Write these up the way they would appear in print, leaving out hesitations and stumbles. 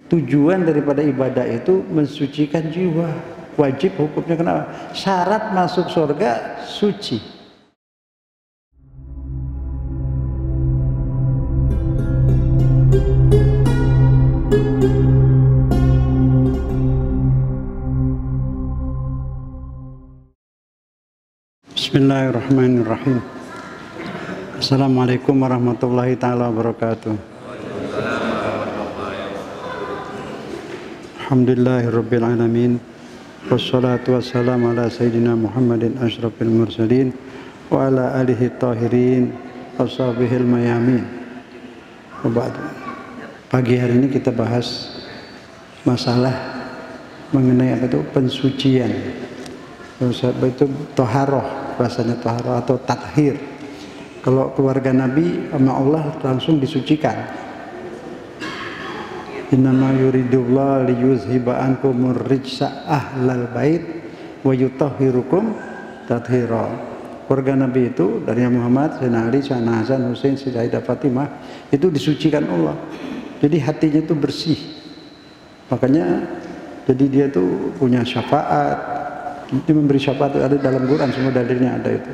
tujuan daripada ibadah itu mensucikan jiwa. Wajib hukumnya kenapa? Syarat masuk surga suci. Bismillahirrahmanirrahim. Assalamualaikum warahmatullahi ta'ala wabarakatuh. Alhamdulillahirabbil alamin. Wassalatu wassalamu ala sayyidina Muhammadin asyrafil mursalin wa ala alihi tahirin washabihil mayamin. Pagi hari ini kita bahas masalah mengenai apa itu pensucian. Itu toharoh, bahasanya toharoh atau tathir. Kalau keluarga Nabi sama Allah langsung disucikan. Innama yuridullah liyuzhiba ankumur rijsa ahlal bait wa yutahhirukum tathira. Keluarga Nabi itu dari Muhammad, Sayyidina Ali, Sayyidina Hasan, Husain, Sayyidah Fatimah itu disucikan Allah. Jadi hatinya itu bersih. Makanya jadi dia itu punya syafaat. Dia memberi syafaat, ada dalam Quran, semua dalilnya ada itu.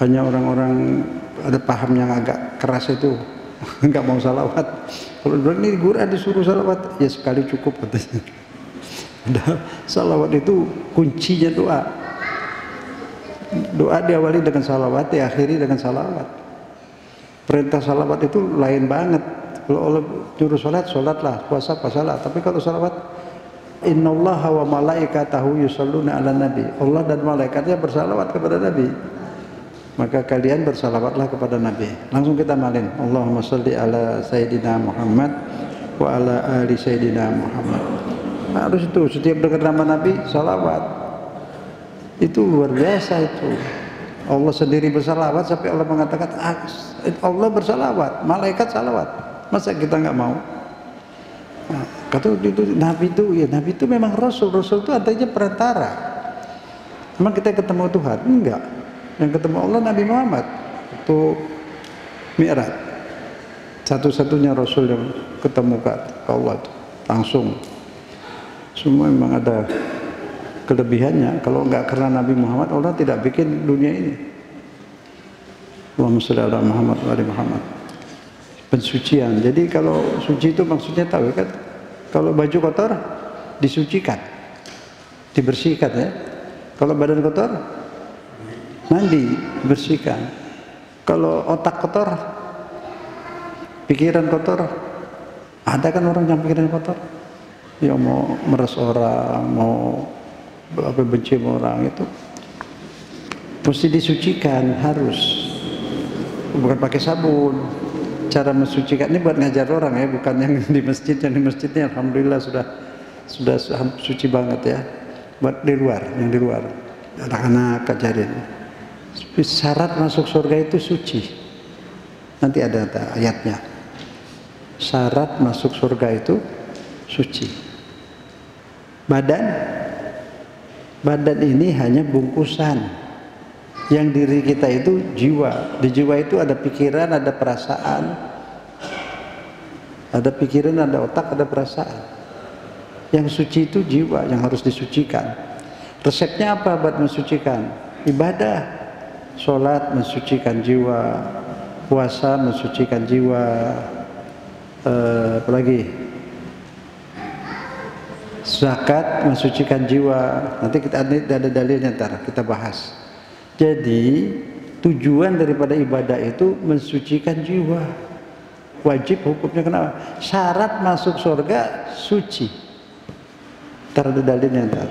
Hanya orang-orang ada paham yang agak keras itu nggak mau salawat. Kalau bilang ini Quran disuruh salawat, ya sekali cukup katanya. Salawat itu kuncinya doa. Doa diawali dengan salawat, diakhiri dengan salawat. Perintah salawat itu lain banget. Kalau Allah juru salat, salatlah, puasa, puasalah. Tapi kalau salawat, innallaha wa malaikatahu yusholluna ala nabi. Allah dan malaikatnya bersalawat kepada Nabi. Maka kalian bersalawatlah kepada Nabi. Langsung kita malin. Allahumma sholli ala Sayyidina Muhammad wa ala ali Sayyidina Muhammad. Harus itu, setiap dengar nama Nabi, salawat. Itu luar biasa itu. Allah sendiri bersalawat sampai Allah mengatakan Allah bersalawat, malaikat salawat. Masa kita nggak mau? Nah, kata itu Nabi itu memang Rasul. Rasul itu artinya perantara. Memang kita ketemu Tuhan? Enggak. Yang ketemu Allah Nabi Muhammad itu Mi'raj, satu-satunya Rasul yang ketemu ke Allah itu langsung. Semua memang ada kelebihannya. Kalau enggak karena Nabi Muhammad, Allah tidak bikin dunia ini. Allahumma sholli ala Muhammad wa ali Muhammad. Pensucian. Jadi kalau suci itu maksudnya tahu kan? Kalau baju kotor disucikan, dibersihkan ya. Kalau badan kotor mandi, bersihkan. Kalau otak kotor, pikiran kotor, ada kan orang yang pikiran kotor, ya mau meres orang, mau benci orang, itu mesti disucikan, harus. Bukan pakai sabun. Cara mensucikan ini buat ngajar orang ya, bukan yang di masjid. Yang di masjidnya alhamdulillah sudah suci banget ya. Buat di luar, yang di luar, anak-anak ajarin. Syarat masuk surga itu suci. Nanti ada ayatnya. Syarat masuk surga itu suci. Badan ini hanya bungkusan. Yang diri kita itu jiwa. Di jiwa itu ada pikiran, ada perasaan. Ada pikiran, ada otak, ada perasaan. Yang suci itu jiwa yang harus disucikan. Resepnya apa buat mensucikan? Ibadah. Sholat mensucikan jiwa, puasa mensucikan jiwa, apalagi zakat mensucikan jiwa. Nanti kita ada dalilnya, ntar kita bahas. Jadi tujuan daripada ibadah itu mensucikan jiwa. Wajib hukumnya kenapa? Syarat masuk surga suci. Ntar ada dalilnya ntar.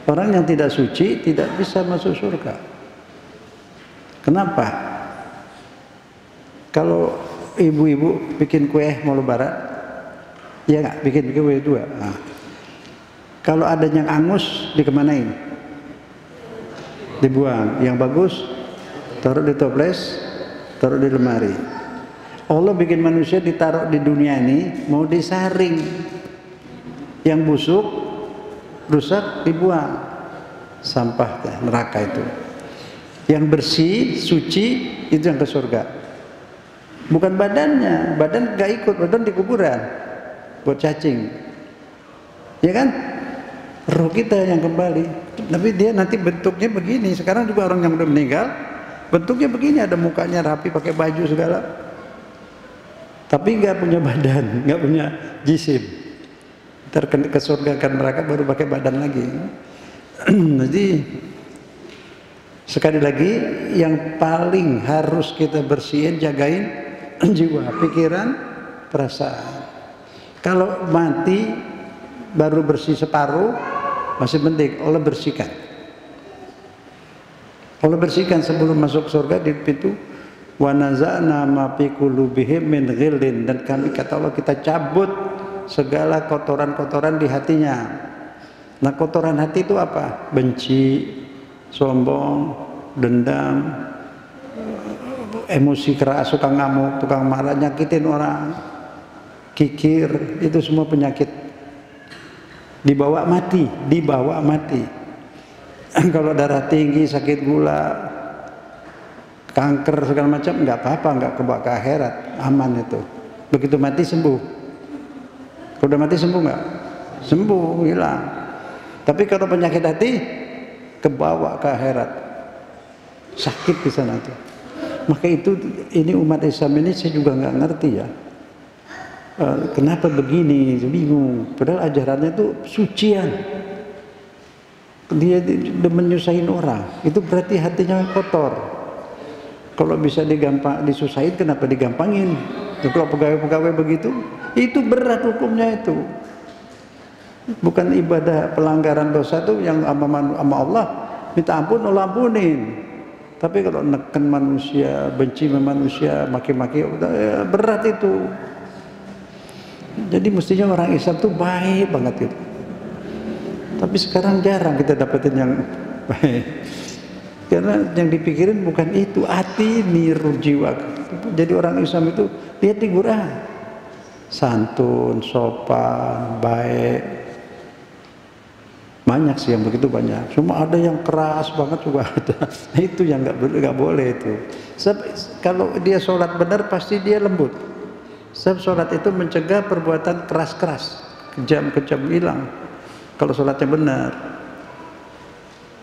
Orang yang tidak suci tidak bisa masuk surga. Kenapa? Kalau ibu-ibu bikin kue mau lebaran, ya nggak, bikin kue dua. Nah, kalau ada yang angus dikemanain? Dibuang. Yang bagus taruh di toples, taruh di lemari. Allah bikin manusia ditaruh di dunia ini mau disaring. Yang busuk, rusak dibuang. Sampah neraka itu. Yang bersih, suci, itu yang ke surga. Bukan badannya, badan gak ikut, badan di kuburan buat cacing. ya kan? Roh kita yang kembali. Tapi dia nanti bentuknya begini. Sekarang juga orang yang udah meninggal bentuknya begini, ada mukanya rapi pakai baju segala, tapi nggak punya badan, nggak punya jisim. Ntar ke surga kan neraka baru pakai badan lagi. Jadi sekali lagi yang paling harus kita bersihin, jagain jiwa, pikiran, perasaan. Kalau mati baru bersih separuh masih penting, Allah bersihkan. Allah bersihkan sebelum masuk surga di pintu. Wa naza'na ma fi qulubihim min ghillin, dan kami, kata Allah, kita cabut segala kotoran-kotoran di hatinya. Nah, kotoran hati itu apa? Benci, sombong, dendam, emosi keras, suka ngamuk, tukang marah, nyakitin orang, kikir, itu semua penyakit. Dibawa mati, dibawa mati. Kalau darah tinggi, sakit gula, kanker segala macam, nggak apa-apa, nggak kebawa ke akhirat, aman itu. Begitu mati sembuh. Kalau udah mati sembuh nggak? Sembuh, hilang. Tapi kalau penyakit hati, kebawa ke akhirat, sakit di sana tuh. Maka itu, ini umat Islam ini saya juga nggak ngerti ya. Kenapa begini? Bingung. Padahal ajarannya itu sucian. Dia menyusahin orang, itu berarti hatinya kotor. Kalau bisa disusahin, kenapa digampangin? Kalau pegawai-pegawai begitu, itu berat hukumnya itu. Bukan ibadah pelanggaran dosa tuh yang sama Allah minta ampun, Allah ampunin. Tapi kalau neken manusia, benci sama manusia, maki-maki, berat itu. Jadi mestinya orang Islam tuh baik banget itu. Tapi sekarang jarang kita dapetin yang baik. Karena yang dipikirin bukan itu, hati, niru jiwa. Jadi orang Islam itu lihat di Quran, santun, sopan, baik. Banyak sih yang begitu, banyak. Cuma ada yang keras banget juga ada. Itu yang nggak boleh itu. Kalau dia sholat benar pasti dia lembut. Sebab sholat itu mencegah perbuatan keras-keras, kejam-kejam hilang. Kalau sholatnya benar,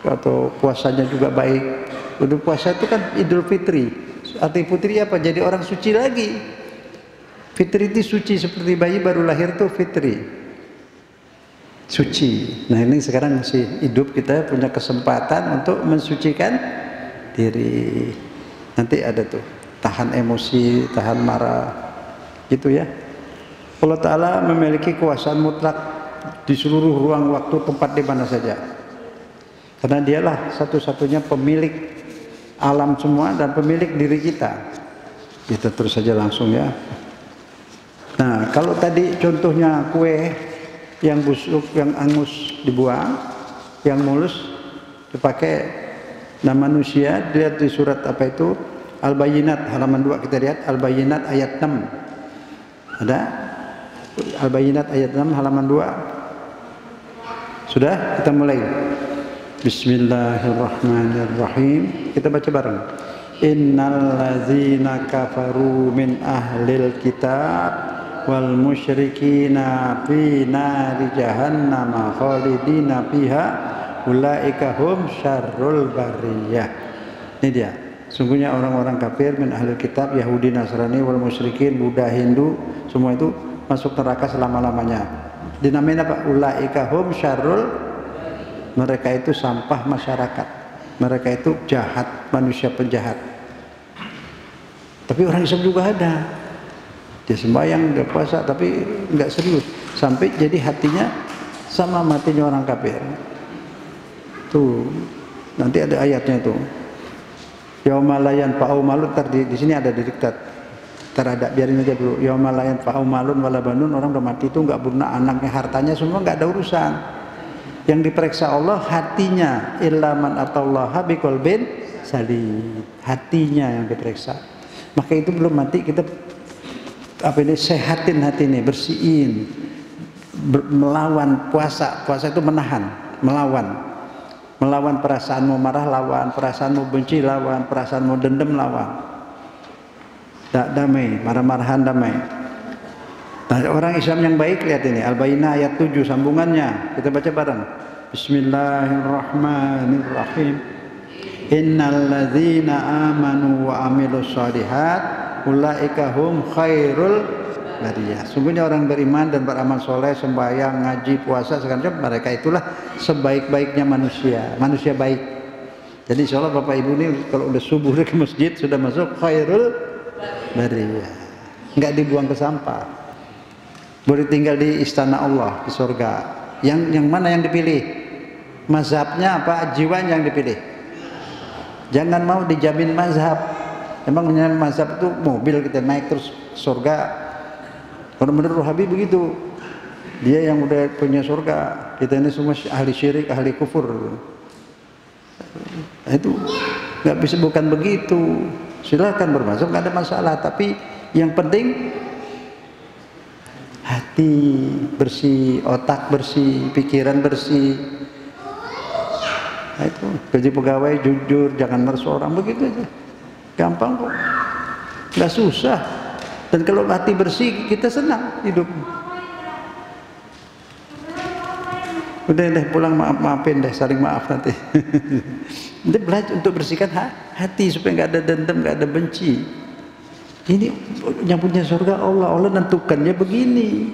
atau puasanya juga baik. Udah puasa itu kan Idul Fitri. Arti Fitri apa? Jadi orang suci lagi. Fitri itu suci, seperti bayi baru lahir tuh fitri, suci. Nah ini sekarang masih hidup, kita punya kesempatan untuk mensucikan diri. Nanti ada tuh tahan emosi, tahan marah, gitu ya. Allah Ta'ala memiliki kuasaan mutlak di seluruh ruang waktu tempat di mana saja, karena dialah satu-satunya pemilik alam semua dan pemilik diri kita. Kita terus saja langsung ya. Nah, kalau tadi contohnya kue yang busuk, yang angus dibuang, yang mulus dipakai. Nah, manusia, lihat di surat apa itu, Al-Bayyinat halaman 2, kita lihat Al-Bayyinat ayat 6. Ada Al-Bayyinat ayat 6 halaman 2. Sudah, kita mulai. Bismillahirrahmanirrahim. Kita baca bareng. Innal ladzina kafaru min ahlil kitab wal musyrikina fi nari jahannam khalidina fiha ulaika hum syarrul bariyah. Ini dia. Sungguhnya orang-orang kafir min ahlil kitab, Yahudi, Nasrani, wal musyrikin, Buddha, Hindu, semua itu masuk neraka selama-lamanya. Dinamain apa? Ulaika hum syarrul, mereka itu sampah masyarakat, mereka itu jahat, manusia penjahat. Tapi orang Islam juga ada, dia sembahyang, dia puasa, tapi nggak serius, sampai jadi hatinya sama matinya orang kafir. Tuh nanti ada ayatnya tuh, yaumalayan fa'u malun. Di sini ada di diktat. Terhadap, biarin aja dulu. Yaumalayan fa'u malun wala banun, orang udah mati itu nggak guna anaknya, hartanya semua nggak ada urusan. Yang diperiksa Allah hatinya, illa man atallaha biqalbin salim. Hatinya yang diperiksa. Maka itu belum mati kita sehatin hati ini, bersihin, melawan puasa. Puasa itu menahan, melawan perasaanmu marah, lawan perasaanmu benci, lawan perasaanmu dendam, lawan. Damai, marah-marahan damai. Nah, orang Islam yang baik lihat ini Al-Baqarah ayat 7 sambungannya. Kita baca bareng. Bismillahirrahmanirrahim. Innal ladzina amanu wa amilus shalihat ulaika hum khairul bariyah. Sungguhnya orang beriman dan beramal soleh, sembahyang, ngaji, puasa segala macam, mereka itulah sebaik-baiknya manusia, manusia baik. Jadi insyaallah Bapak Ibu ini kalau udah subuh ke masjid sudah masuk khairul bariyah. Enggak dibuang ke sampah. Boleh tinggal di istana Allah, di surga. Yang mana yang dipilih? Mazhabnya apa? Jiwanya yang dipilih. Jangan mau dijamin mazhab. Emang menjamin mazhab itu mobil kita naik terus surga. Kalau menurut Wahabi begitu. Dia yang udah punya surga. Kita ini semua ahli syirik, ahli kufur. Itu nggak bisa, bukan begitu. Silakan bermazhab, nggak ada masalah. Tapi yang penting hati bersih, otak bersih, pikiran bersih. Nah, itu gaji pegawai jujur, jangan meres orang, begitu aja. Gampang kok, nggak susah. Dan kalau hati bersih, kita senang hidup. Udah deh pulang, maafin deh, saling maaf nanti. Nanti belajar untuk bersihkan hati supaya nggak ada dendam, nggak ada benci. Ini yang punya surga Allah, Allah nentukannya begini.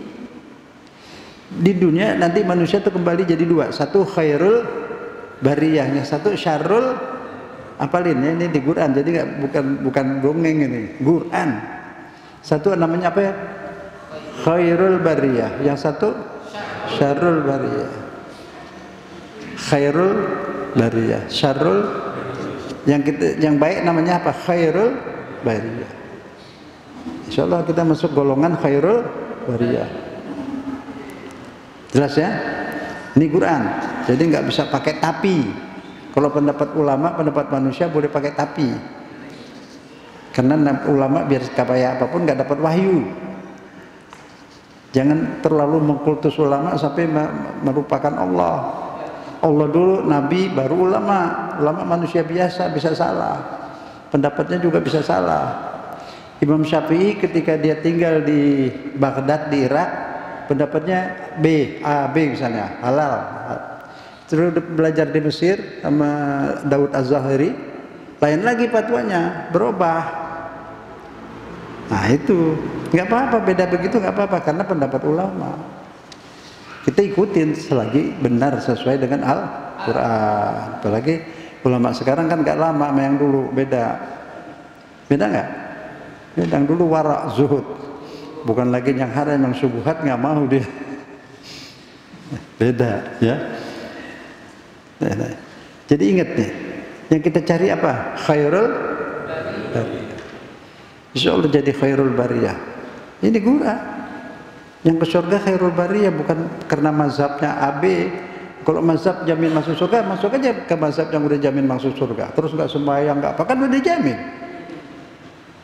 Di dunia nanti manusia itu kembali jadi dua, satu khairul bariyah, yang satu syarrul, apalin ya, ini di Quran, jadi bukan dongeng ini, Quran. Satu namanya apa ya? Khairul bariyah, yang satu syarrul bariyah. Khairul bariyah, syarrul, yang baik namanya apa? Khairul bariyah. Insyaallah kita masuk golongan khairul bariyah. Jelas ya? Ini Quran. Jadi nggak bisa pakai tapi. Kalau pendapat ulama, pendapat manusia boleh pakai tapi. Karena ulama biar kayak apapun nggak dapat wahyu. Jangan terlalu mengkultus ulama sampai merupakan Allah. Allah dulu, Nabi, baru ulama. Ulama manusia biasa, bisa salah. Pendapatnya juga bisa salah. Imam Syafi'i ketika dia tinggal di Baghdad di Irak, pendapatnya B, A, B misalnya, halal. Terus belajar di Mesir sama Daud Az-Zahiri, lain lagi fatwanya, berubah. Nah itu, nggak apa-apa, beda begitu nggak apa-apa, karena pendapat ulama. Kita ikutin selagi benar sesuai dengan Al-Quran. Apalagi ulama sekarang kan nggak lama sama yang dulu, beda. Beda nggak? Yang dulu warak zuhud, bukan lagi yang haram, yang subuhat nggak mau dia. Beda ya. Jadi ingat nih, yang kita cari apa? Khairul bariyah. Insya Allah jadi khairul bariyah. Ini gura. Yang ke surga khairul bariyah, bukan karena mazhabnya AB. Kalau mazhab jamin masuk surga, masuk aja ke mazhab yang udah jamin masuk surga. Terus nggak sembahyang, nggak apa, kan udah dijamin.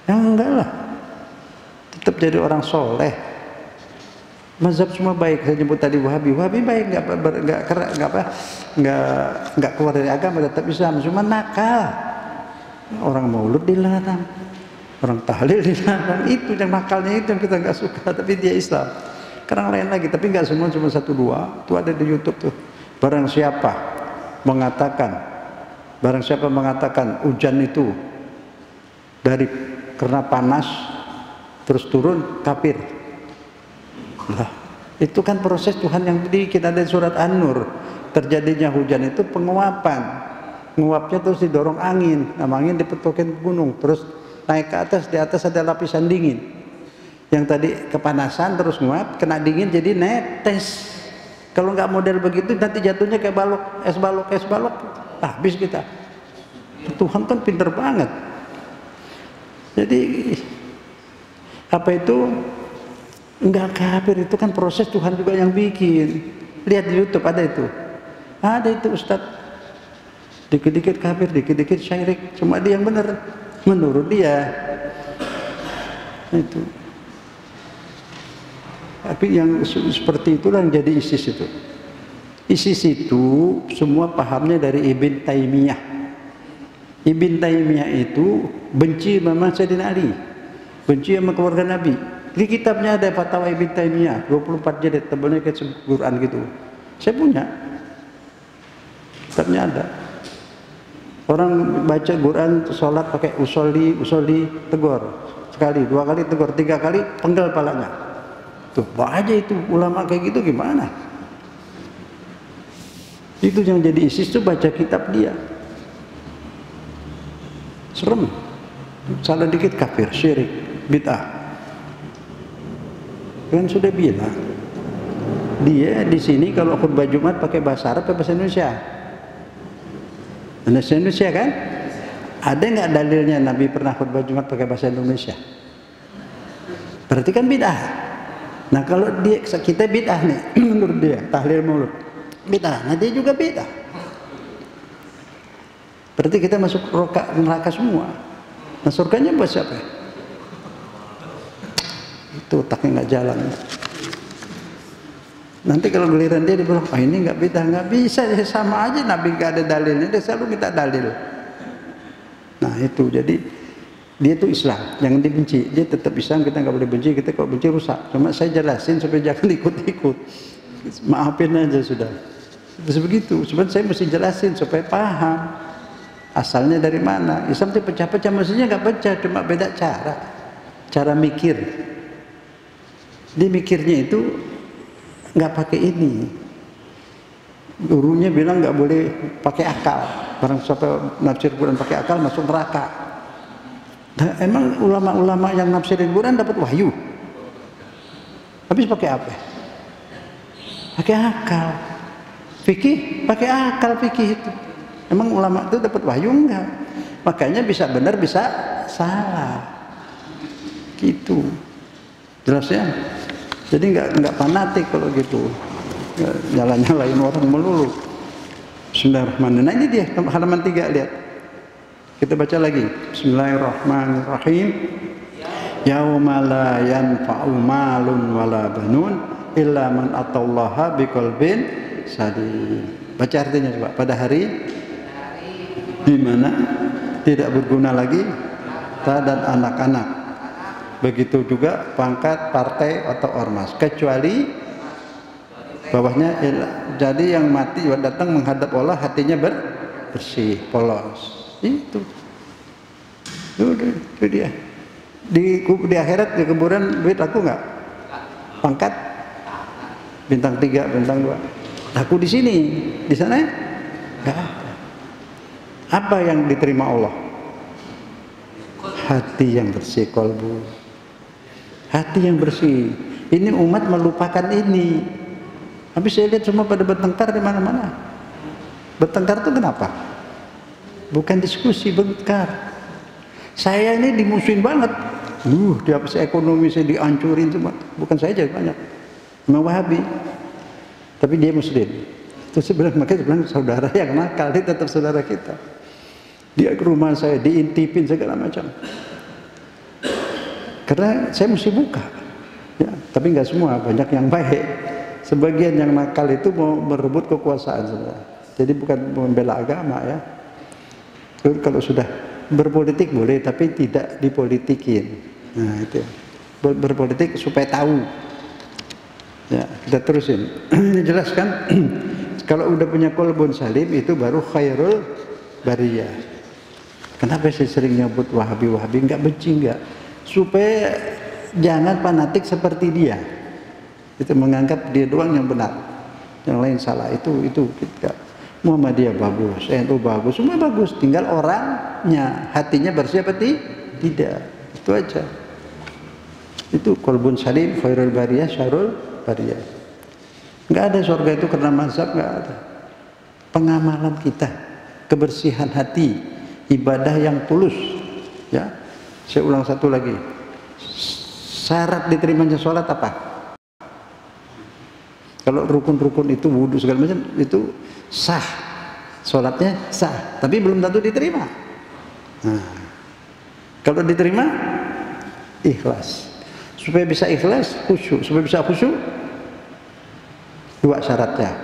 Ya enggak lah, tetap jadi orang soleh. Mazhab semua baik. Saya nyebut tadi Wahabi baik, nggak keluar dari agama, tetap Islam, cuma nakal. Orang maulud dilarang, orang tahlil dilarang, itu yang nakalnya, itu yang kita nggak suka. Tapi dia Islam. Sekarang lain lagi, tapi nggak semua, cuma satu dua. Itu ada di YouTube tuh. Barang siapa mengatakan hujan itu karena panas terus turun, kafir. Lah, itu kan proses Tuhan yang bikin. Ada surat An-Nur, terjadinya hujan itu penguapan. Nguapnya terus didorong angin, angin dipetokin gunung, terus naik ke atas, di atas ada lapisan dingin. Yang tadi kepanasan terus nguap, kena dingin jadi netes. Kalau nggak model begitu nanti jatuhnya kayak es balok, habis kita. Tuhan kan pinter banget. Jadi apa itu enggak kafir, itu kan proses Tuhan juga yang bikin. Lihat di YouTube ada itu Ustadz, dikit-dikit kafir, dikit-dikit syirik, cuma dia yang benar menurut dia itu. Tapi yang seperti itulah yang jadi ISIS itu. ISIS itu semua pahamnya dari Ibn Taimiyah. Ibn Taimiyah itu benci sama Sayyidina Ali, benci sama keluarga Nabi. Di kitabnya ada Fatwa Ibnu Taimiyah 24 jilid, tebalnya kayak Quran gitu. Saya punya. Kitabnya ada. Orang baca Quran, sholat pakai usolli, tegur. Sekali, 2 kali tegur, 3 kali penggal palanya. Tuh, aja itu ulama kayak gitu gimana? Itu yang jadi ISIS tuh baca kitab dia. Serem. Salah dikit kafir, syirik, bid'ah. Kan sudah bilang, dia di sini kalau khutbah Jumat pakai bahasa Arab atau bahasa Indonesia? Bahasa Indonesia kan? Ada nggak dalilnya Nabi pernah khutbah Jumat pakai bahasa Indonesia? Berarti kan bid'ah. Nah kalau kita bid'ah nih, menurut dia tahlil mulut bid'ah, nah dia juga bid'ah. Berarti kita masuk neraka semua. Nah surganya buat siapa? Itu otaknya nggak jalan. Nanti kalau giliran dia bilang, ini nggak bid'ah, nggak bisa, ya sama aja Nabi nggak ada dalilnya, dia selalu minta dalil. Nah itu, jadi dia itu Islam, jangan dibenci. Dia tetap Islam, kita nggak boleh benci, kita kalau benci rusak. Cuma saya jelasin supaya jangan ikut-ikut. Maafin aja sudah. Terus begitu, cuma saya mesti jelasin supaya paham asalnya dari mana. Islam itu pecah-pecah, maksudnya nggak pecah, cuma beda cara mikir. Dia mikirnya itu nggak pakai ini. Gurunya bilang nggak boleh pakai akal. Barang siapa nafsir Quran pakai akal masuk neraka. Nah, emang ulama-ulama yang nafsirin Quran dapat wahyu? Habis pakai apa? Pakai akal. Fikih pakai akal, fikih itu. Emang ulama itu dapat wahyu enggak? Makanya bisa benar bisa salah. Gitu. Jelas ya? Jadi nggak fanatik kalau gitu, nyalain orang melulu. Bismillahirrahmanirrahim. Nah ini dia halaman 3, lihat. Kita baca lagi. Bismillahirrahmanirrahim. Yauma la yanfa'u malun wala banun illa man atallaha biqalbin salim. Baca artinya coba. Pada hari di mana tidak berguna lagi harta dan anak-anak. Begitu juga pangkat, partai atau ormas, kecuali bawahnya. Jadi yang mati datang menghadap Allah hatinya bersih, polos. Itu dia. Di akhirat, di kuburan, duit laku nggak? Pangkat bintang 3, bintang 2 laku di sini, di sana nggak ada. Apa yang diterima Allah? Hati yang bersih, kolbu. Hati yang bersih. Ini umat melupakan ini. Tapi saya lihat semua pada bertengkar di mana-mana. Bertengkar itu kenapa? Bukan diskusi, bertengkar. Saya ini dimusuhin banget. Di apa sih ekonomi saya dihancurin semua. Bukan saya aja banyak. Memang Wahabi. Tapi dia Muslim. Terus saya bilang, makanya saya bilang saudara yang nakal, dia tetap saudara kita. Dia ke rumah saya, diintipin segala macam. Karena saya mesti buka, ya, tapi nggak semua, banyak yang baik. Sebagian yang nakal itu mau merebut kekuasaan sebenarnya. Jadi bukan membela agama ya. Kalau sudah berpolitik boleh, tapi tidak dipolitikin. Nah itu berpolitik supaya tahu. Ya kita terusin. Ini jelaskan. Kalau udah punya qalbun salim itu baru khairul bariyah. Kenapa saya sering nyebut Wahabi? Nggak benci nggak. Supaya jangan fanatik seperti dia. Itu menganggap dia doang yang benar, yang lain salah. Itu kita. Muhammadiyah bagus, NU bagus, semua bagus. Tinggal orangnya, hatinya bersih apa tidak. Itu aja. Itu qalbun salim, khairul bariyah, syarul bariyah. Nggak ada surga itu karena mazhab, nggak ada. Pengamalan kita, kebersihan hati, ibadah yang tulus. Ya. Saya ulang satu lagi. Syarat diterimanya sholat apa? Kalau rukun-rukun itu wudhu segala macam itu sah, sholatnya sah, tapi belum tentu diterima. Nah, kalau diterima ikhlas. Supaya bisa ikhlas khusyuk. Supaya bisa khusyuk 2 syaratnya.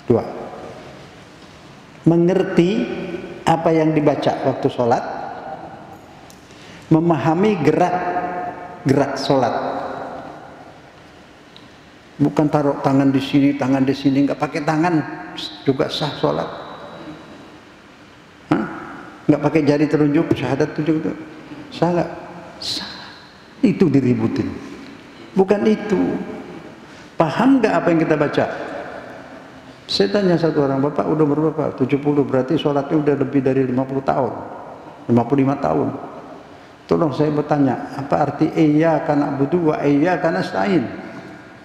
2. Mengerti apa yang dibaca waktu sholat. Memahami gerak gerak sholat. Bukan taruh tangan di sini, nggak pakai tangan juga sah sholat. Nggak pakai jari telunjuk, syahadat tunjuk itu sah nggak? Sah. Itu diributin. Bukan itu. Paham nggak apa yang kita baca? Saya tanya satu orang, Bapak udah berapa? 70, berarti sholatnya udah lebih dari 50 tahun, 55 tahun. Tolong saya bertanya, apa arti iyyaka na'budu wa iyyaka nasta'in?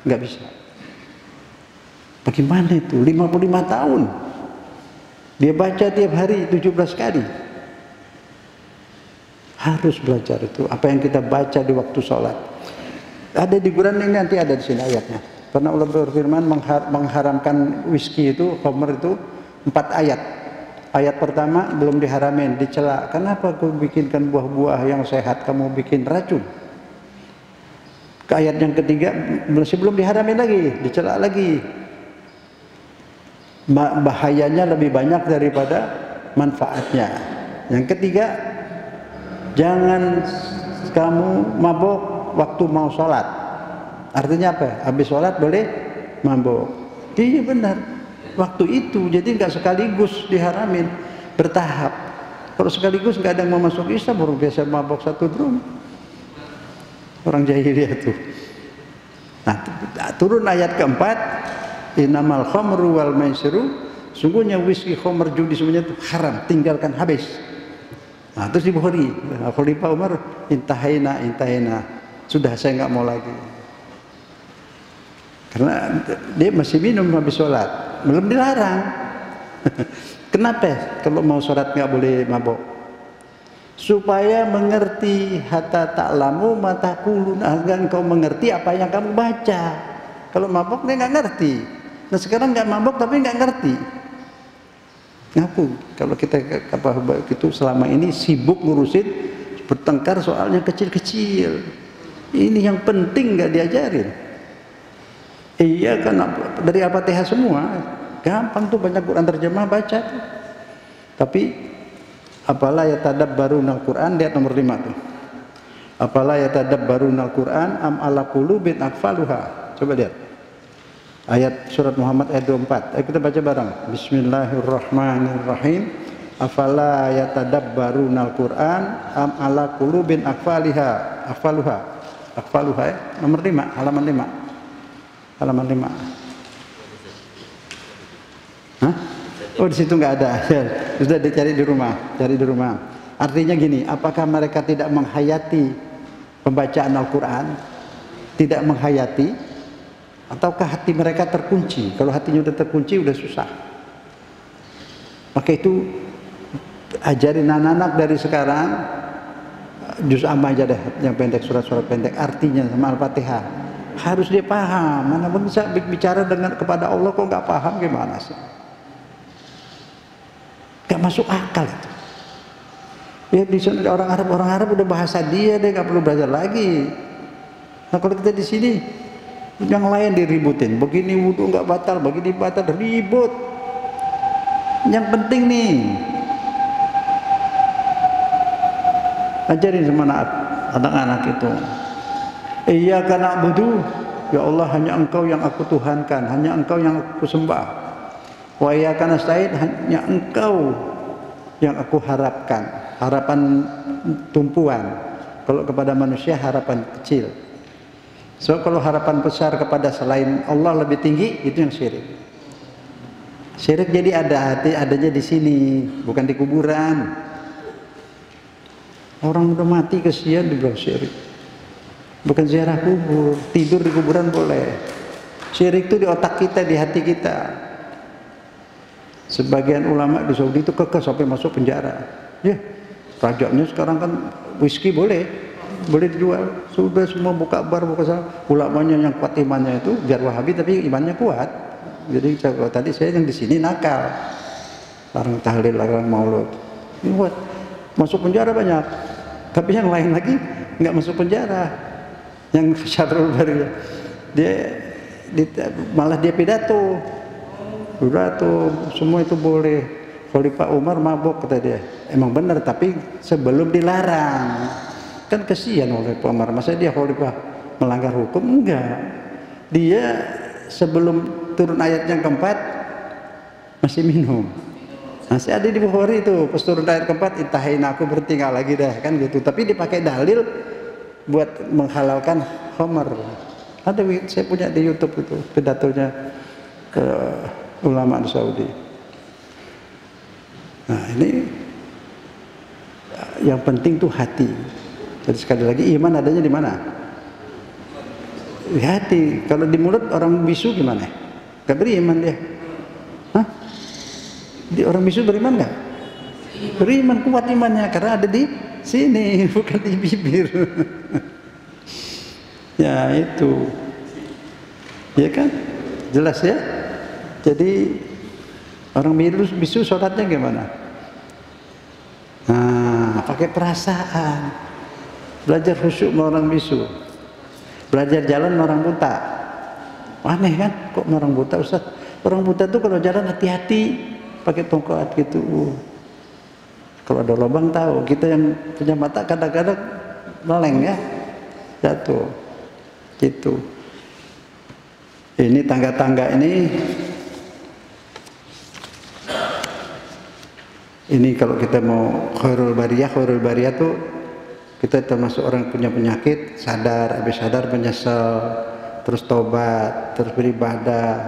Nggak bisa. Bagaimana itu? 55 tahun. Dia baca tiap hari 17 kali. Harus belajar itu. Apa yang kita baca di waktu sholat. Ada di Quran ini, nanti ada di sini ayatnya. Karena Allah berfirman mengharamkan whisky itu, khamr itu 4 ayat. Ayat pertama belum diharamin, dicela. Kenapa kau bikinkan buah-buah yang sehat, kamu bikin racun? Ke ayat yang ketiga masih belum diharamin lagi, dicela lagi. Bahayanya lebih banyak daripada manfaatnya. Yang ketiga, jangan kamu mabuk waktu mau sholat. Artinya apa? Habis sholat boleh mabuk. Iya benar. Waktu itu, jadi nggak sekaligus diharamin, bertahap. Kalau sekaligus nggak ada yang mau masuk Islam, baru biasa mabuk 1 drum. Orang jahiliyah tuh. Nah, turun ayat keempat, innamal khamru wal maisiru, sungguhnya whisky, khamr, judi semuanya itu haram, tinggalkan habis. Nah, terus di Bukhari, Khalifah Umar, intahaina, sudah saya nggak mau lagi. Karena dia masih minum habis sholat, belum dilarang. Kenapa? Kalau mau sholat nggak boleh mabuk? Supaya mengerti hatta ta'lamu ma taqulun, agar engkau mengerti apa yang kamu baca. Kalau mabuk dia nggak ngerti. Nah sekarang nggak mabuk tapi nggak ngerti. Ngaku kalau kita itu selama ini sibuk ngurusin bertengkar soalnya kecil-kecil. Ini yang penting nggak diajarin. Iya kan dari Al-Fatihah semua gampang tuh, banyak Quran terjemah baca tuh. Tapi apalah yatadabbarunal Quran, lihat nomor 5 tuh. Apalah yatadabbarunal Quran am ala qulubin aqfaluha. Coba lihat. Ayat surat Muhammad ayat 24. Ayo kita baca bareng. Bismillahirrahmanirrahim. Afala yatadabbarunal Quran am ala qulubin aqfaliha. Aqfaluha ya. Nomor 5, halaman 5. Halaman 5. Hah? Oh di situ nggak ada. Sudah dicari di rumah, cari di rumah. Artinya gini, apakah mereka tidak menghayati pembacaan Al-Quran? Tidak menghayati? Ataukah hati mereka terkunci? Kalau hatinya udah terkunci, udah susah. Maka itu ajarin anak-anak dari sekarang juz amma aja deh, yang pendek, surat-surat pendek, artinya sama Al-Fatihah. Harus dia paham. Mana bisa bicara dengan kepada Allah kok nggak paham, gimana sih? Gak masuk akal itu. Ya di sana orang Arab udah bahasa dia nggak perlu belajar lagi. Nah kalau kita di sini yang lain diributin, begini wudu nggak batal, begini batal, ribut. Yang penting nih ajarin sama anak-anak itu. Iyyaka na'budu, ya Allah hanya Engkau yang aku tuhankan, hanya Engkau yang aku sembah. Wa iyyaka nasta'in, hanya Engkau yang aku harapkan, harapan tumpuan. Kalau kepada manusia harapan kecil. So kalau harapan besar kepada selain Allah lebih tinggi, itu yang syirik. Syirik jadi adanya di sini, bukan di kuburan. Orang udah mati kesian dibilang syirik. Bukan ziarah kubur, tidur di kuburan boleh. Syirik itu di otak kita, di hati kita. Sebagian ulama di Saudi itu kekeh sampai masuk penjara. Ya, rajanya sekarang kan whisky boleh dijual. Sudah semua buka bar, buka saham. Ulamanya yang kuat imannya itu biar Wahabi tapi imannya kuat. Jadi tadi saya yang di sini nakal, larang tahlil, larang maulud. Ini buat masuk penjara banyak. Tapi yang lain lagi nggak masuk penjara. Yang Syarul Bari malah dia pidato semua itu boleh. Khalifah Umar mabuk kata dia, emang benar tapi sebelum dilarang. Kan kesian oleh Pak Umar, masa dia khalifah melanggar hukum? Enggak. Dia sebelum turun ayat yang keempat masih minum. Masih ada di Bukhari itu, pas turun ayat keempat, intahin aku berhenti nggak lagi dah, kan gitu. Tapi dipakai dalil buat menghalalkan khamar. Ada, saya punya di YouTube itu pidatonya ke ulama di Saudi. Nah ini yang penting tuh hati. Jadi sekali lagi iman adanya di mana? Di hati. Kalau di mulut orang bisu gimana? Gak beriman dia. Hah? Di orang bisu beriman nggak? Beriman, kuat imannya karena ada di sini, bukan di bibir. Ya itu, ya kan, jelas ya. Jadi orang bisu sholatnya gimana? Nah, pakai perasaan. Belajar khusyuk sama orang bisu. Belajar jalan sama orang buta. Aneh kan? Kok orang buta, Ustaz? Orang buta tuh kalau jalan hati-hati, pakai tongkat gitu. Kalau ada lubang tahu. Kita yang punya mata kadang-kadang meleng ya, jatuh. Gitu. Ini tangga-tangga ini kalau kita mau khairul bariyah tuh kita termasuk orang punya penyakit, sadar, habis sadar menyesal, terus tobat, terus beribadah,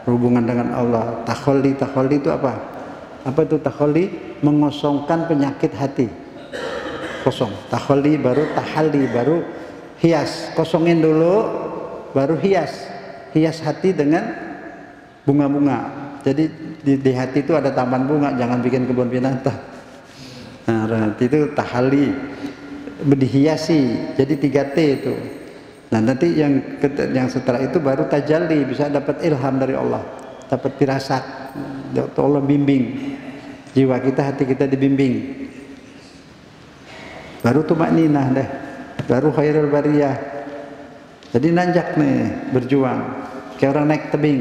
berhubungan dengan Allah. Takholli itu apa? Apa itu takholli? Mengosongkan penyakit hati. Kosong. Takholli baru tahalli, baru hias. Kosongin dulu, baru hias. Hias hati dengan bunga-bunga. Jadi di hati itu ada taman bunga, jangan bikin kebun binatang. Nah, itu tahalli, dihiasi. Jadi 3T itu. Nah, nanti yang setelah itu baru tajalli, bisa dapat ilham dari Allah, dapat firasat. Allah bimbing. Jiwa kita, hati kita dibimbing. Baru tumakninah deh. Baru khairul bariyah. Jadi nanjak nih, berjuang. Kayak orang naik tebing.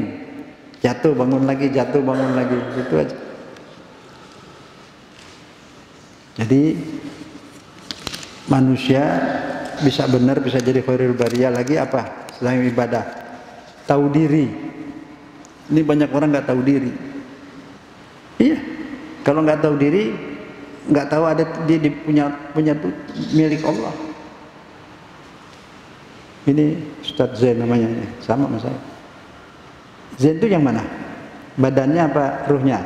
Jatuh bangun lagi, jatuh bangun lagi, gitu aja. Jadi manusia bisa benar, bisa jadi khairul bariyah lagi apa? Selain ibadah, tahu diri. Ini banyak orang nggak tahu diri. Iya, kalau nggak tahu diri, nggak tahu ada dia punya milik Allah. Ini Ustadz Zain namanya, ini sama sama saya. Zen itu yang mana? Badannya apa ruhnya?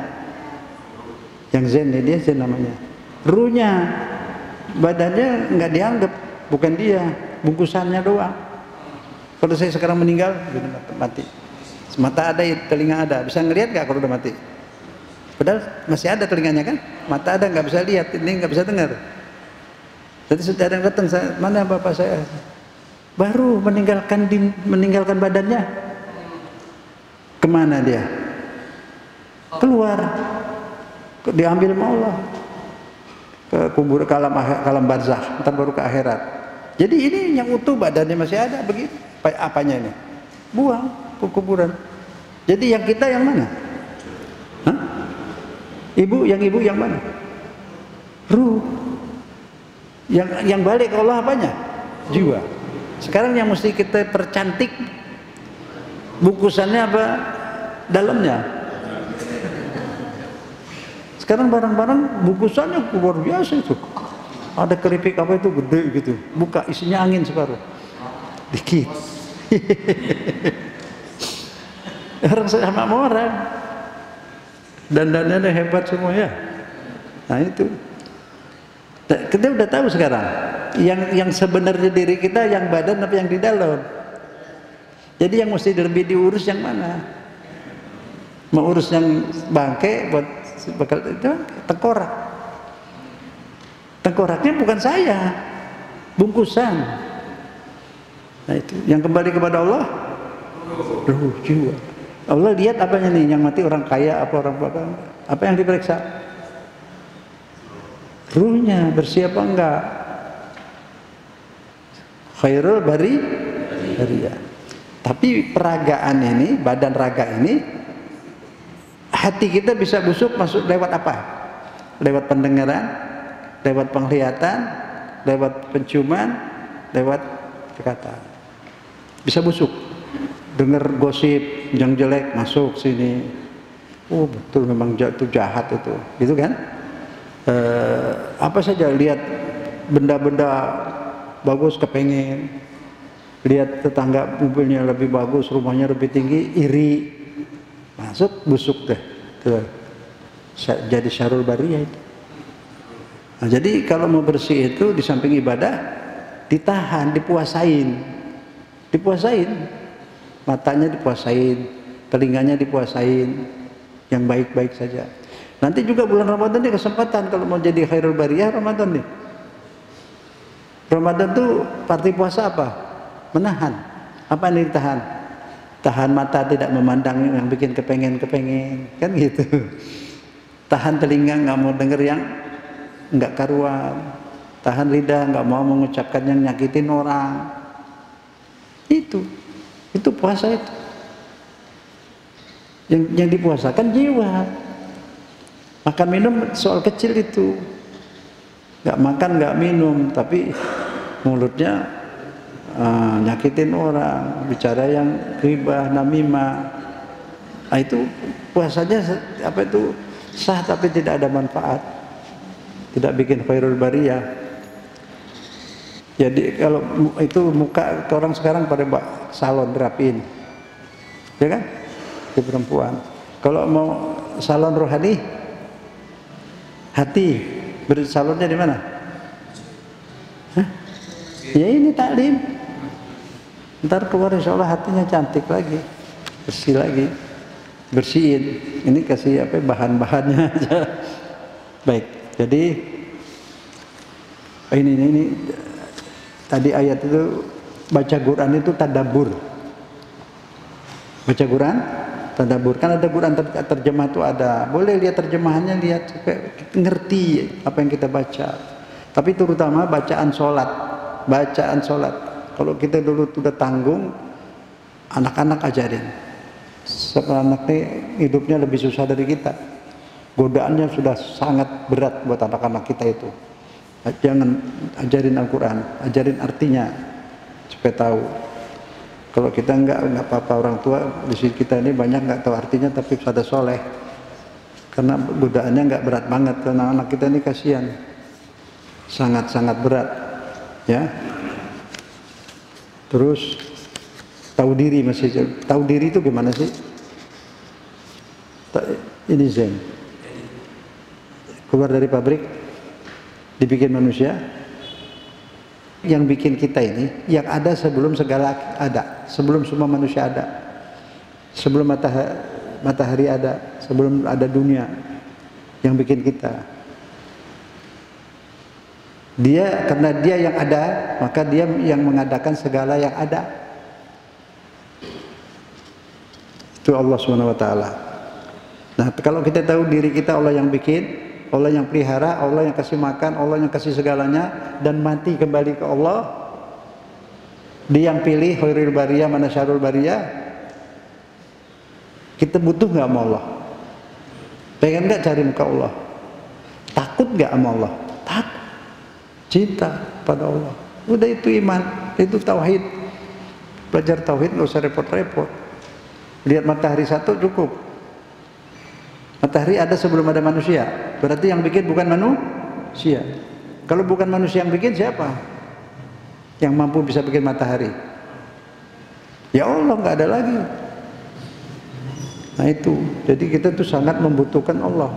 Yang Zen ini dia Zen namanya. Ruhnya, badannya nggak dianggap, bukan dia, bungkusannya doang. Kalau saya sekarang meninggal, mati. Mata ada, telinga ada, bisa ngelihat nggak kalau udah mati? Padahal masih ada telinganya kan? Mata ada, nggak bisa lihat, ini nggak bisa dengar. Jadi sudah ada yang datang, mana bapak saya? Baru meninggalkan badannya. Kemana dia? Keluar, diambil sama Allah ke kubur, ke alam barzakh, ntar baru ke akhirat. Jadi ini yang utuh badannya masih ada begitu. Apanya ini? Buang ke kuburan. Jadi yang kita yang mana? Hah? Ibu yang mana? Ruh. Yang balik ke Allah apanya? Jiwa. Sekarang yang mesti kita percantik bungkusannya apa? Dalamnya. Sekarang barang-barang bungkusannya luar biasa itu. Ada keripik apa itu gede gitu. Buka isinya angin separuh. Dikit. Orang sama orang. Dandannya hebat semua ya. Nah itu. Kita udah tahu sekarang. Yang sebenarnya diri kita yang badan apa yang di dalam. Jadi yang mesti lebih diurus yang mana? Mau urus yang bangke buat bakal itu tengkorak. Tengkoraknya bukan saya, bungkusan. Nah itu yang kembali kepada Allah, ruh jiwa. Allah lihat apanya nih, yang mati orang kaya apa orang bakal? Apa yang diperiksa? Ruhnya bersih apa enggak? Khairul bariyah. Tapi peragaan ini, badan raga ini, hati kita bisa busuk masuk lewat apa? Lewat pendengaran, lewat penglihatan, lewat penciuman, lewat perkataan. Bisa busuk. Dengar gosip yang jelek masuk sini. Oh betul, memang itu jahat itu, gitu kan? Apa saja, lihat benda-benda bagus kepengen, lihat tetangga mobilnya lebih bagus, rumahnya lebih tinggi, iri, masuk busuk deh. Tuh. Jadi syarul bariyah itu. Nah, jadi kalau mau bersih itu di samping ibadah ditahan, dipuasain, matanya dipuasain, telinganya dipuasain, yang baik-baik saja. Nanti juga bulan Ramadan ini kesempatan kalau mau jadi khairul bariyah Ramadan nih. Ramadan tuh arti puasa apa? Menahan. Apa yang ditahan? Tahan mata tidak memandang yang bikin kepengen, kan gitu. Tahan telinga nggak mau denger yang nggak karuan. Tahan lidah nggak mau mengucapkan yang nyakitin orang. Itu puasa itu. Yang dipuasakan jiwa. Makan minum soal kecil itu. Nggak makan, nggak minum, tapi mulutnya nyakitin orang, bicara yang ghibah, namimah. Nah, itu puasanya sah tapi tidak ada manfaat. Tidak bikin khairul bariyah. Jadi kalau itu muka orang sekarang pada salon rapiin. Ya kan? Di perempuan. Kalau mau salon rohani, hati, bersalonnya di mana? Hah? Ya ini taklim. Ntar keluar insya Allah hatinya cantik lagi, bersih lagi, bersihin. Ini kasih bahan-bahannya aja. Baik. Jadi ini tadi ayat itu baca Quran itu tadabbur. Baca Quran tadabbur, kan ada Quran terjemah itu ada. Boleh lihat terjemahannya, lihat supaya ngerti apa yang kita baca. Tapi terutama bacaan sholat. Kalau kita dulu sudah tanggung, anak-anak ajarin. Sekarang anak ini hidupnya lebih susah dari kita. Godaannya sudah sangat berat buat anak-anak kita itu. Jangan ajarin Al-Quran, ajarin artinya supaya tahu. Kalau kita enggak apa-apa, orang tua di sini kita ini banyak enggak tahu artinya tapi pada soleh. Karena godaannya enggak berat banget, karena anak kita ini kasihan. Sangat-sangat berat. Ya. Terus tahu diri masih. Tahu diri itu gimana sih? Ini zen. Keluar dari pabrik, dibikin manusia. Yang bikin kita ini, yang ada sebelum segala ada, sebelum semua manusia ada, sebelum matahari ada, sebelum ada dunia, yang bikin kita. Dia, karena dia yang ada, maka dia yang mengadakan segala yang ada. Itu Allah SWT. Nah, kalau kita tahu diri kita Allah yang bikin, Allah yang pelihara, Allah yang kasih makan, Allah yang kasih segalanya, dan mati kembali ke Allah. Dia yang pilih khairul bariyah mana syarrul bariyah. Kita butuh nggak sama Allah? Pengen nggak cari muka Allah? Takut nggak sama Allah? Takut. Cinta pada Allah. Udah itu iman, itu tauhid. Belajar tauhid nggak usah repot-repot. Lihat matahari satu cukup. Matahari ada sebelum ada manusia. Berarti yang bikin bukan manusia. Kalau bukan manusia yang bikin, siapa yang mampu bisa bikin matahari? Ya Allah, nggak ada lagi. Nah itu, jadi kita tuh sangat membutuhkan Allah.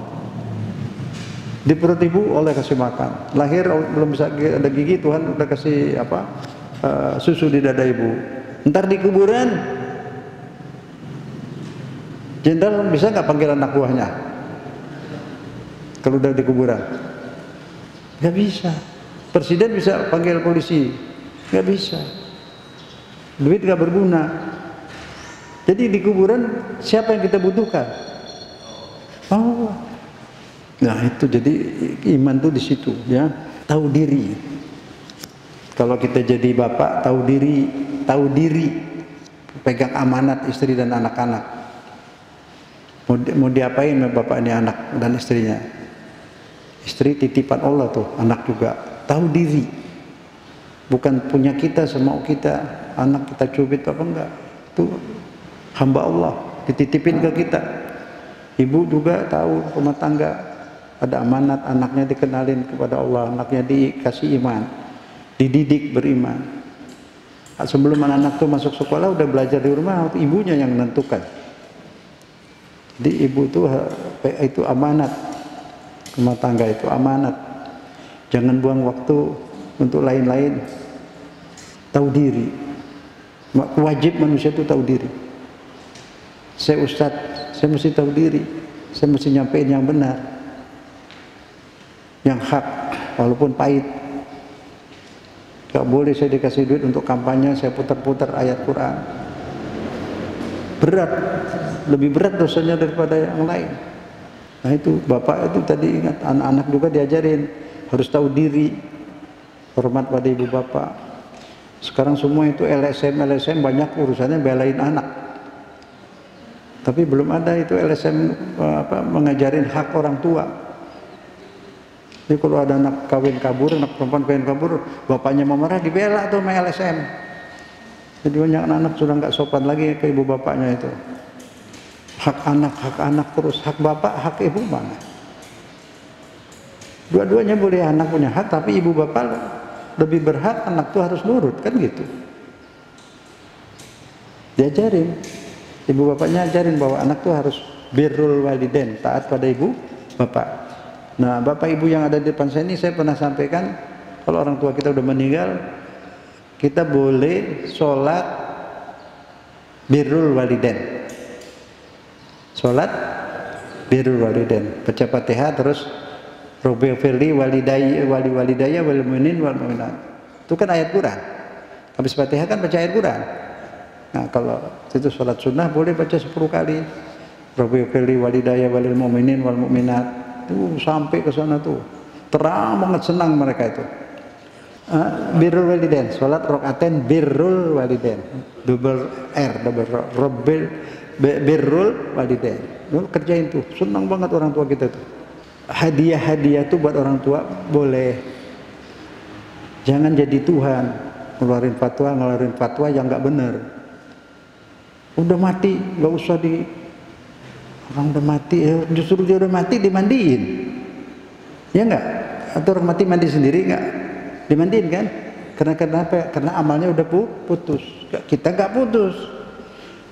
Di perut ibu Allah kasih makan. Lahir belum bisa ada gigi, Tuhan udah kasih susu di dada ibu. Ntar di kuburan, jenderal bisa nggak panggil anak buahnya? Kalau udah di kuburan, nggak bisa. Presiden bisa panggil polisi, nggak bisa. Duit nggak berguna. Jadi di kuburan siapa yang kita butuhkan? Allah. Nah itu jadi iman tuh di situ, ya. Tahu diri. Kalau kita jadi bapak, tahu diri, pegang amanat istri dan anak-anak. Mau diapain bapak ini anak dan istrinya? Istri titipan Allah tuh, anak juga. Tahu diri. bukan punya kita semau kita. Anak kita cubit apa enggak, itu hamba Allah, dititipin ke kita. Ibu juga tahu rumah tangga ada amanat, anaknya dikenalin kepada Allah, anaknya dikasih iman, dididik beriman. Sebelum anak-anak tuh masuk sekolah udah belajar di rumah, ibunya yang menentukan. Jadi ibu itu amanat, rumah tangga itu amanat. Jangan buang waktu untuk lain-lain. Tahu diri. Wajib manusia itu tahu diri. Saya ustadz, saya mesti tahu diri. Saya mesti nyampein yang benar, yang hak, walaupun pahit. Gak boleh saya dikasih duit untuk kampanye, saya putar-putar ayat Quran. Berat, lebih berat dosanya daripada yang lain. Nah itu bapak itu tadi ingat, anak-anak juga diajarin harus tahu diri, hormat pada ibu bapak. Sekarang semua itu LSM banyak urusannya belain anak. Tapi belum ada itu LSM mengajarin hak orang tua. Jadi kalau ada anak kawin kabur, anak perempuan kawin kabur, bapaknya marah dibela tuh sama LSM. Jadi banyak anak sudah nggak sopan lagi ke ibu bapaknya itu. Hak anak terus, hak bapak, hak ibu mana? Dua-duanya boleh, anak punya hak, tapi ibu bapak lebih berhak, anak tuh harus nurut, kan gitu. Diajarin, ibu bapaknya ajarin bahwa anak tuh harus birrul walidain, taat pada ibu bapak. Nah, bapak ibu yang ada di depan saya ini, saya pernah sampaikan, kalau orang tua kita udah meninggal, kita boleh sholat birrul walidain. Sholat birrul walidain, baca Fatihah terus Rabbighfirli walidayya wal mu'minin wal mu'minat. Itu kan ayat Quran. Habis Fatihah kan baca ayat Quran. Nah, kalau itu sholat sunnah boleh baca 10 kali. Rabbighfirli walidayya wal mu'minin wal mu'minat. Itu sampai ke sana tuh. Terang banget, senang mereka itu. Birrul walidain, sholat rakatain birrul walidain. Double R, birrul walidain. Lu kerjain tuh, senang banget orang tua kita tuh. Hadiah-hadiah tuh buat orang tua boleh. Jangan jadi Tuhan, ngeluarin fatwa yang nggak benar. Udah mati, nggak usah orang udah mati, justru dia udah mati dimandiin, ya nggak? Atau orang mati mandi sendiri nggak? Dimandiin kan? Kenapa? Karena amalnya udah putus. Kita nggak putus.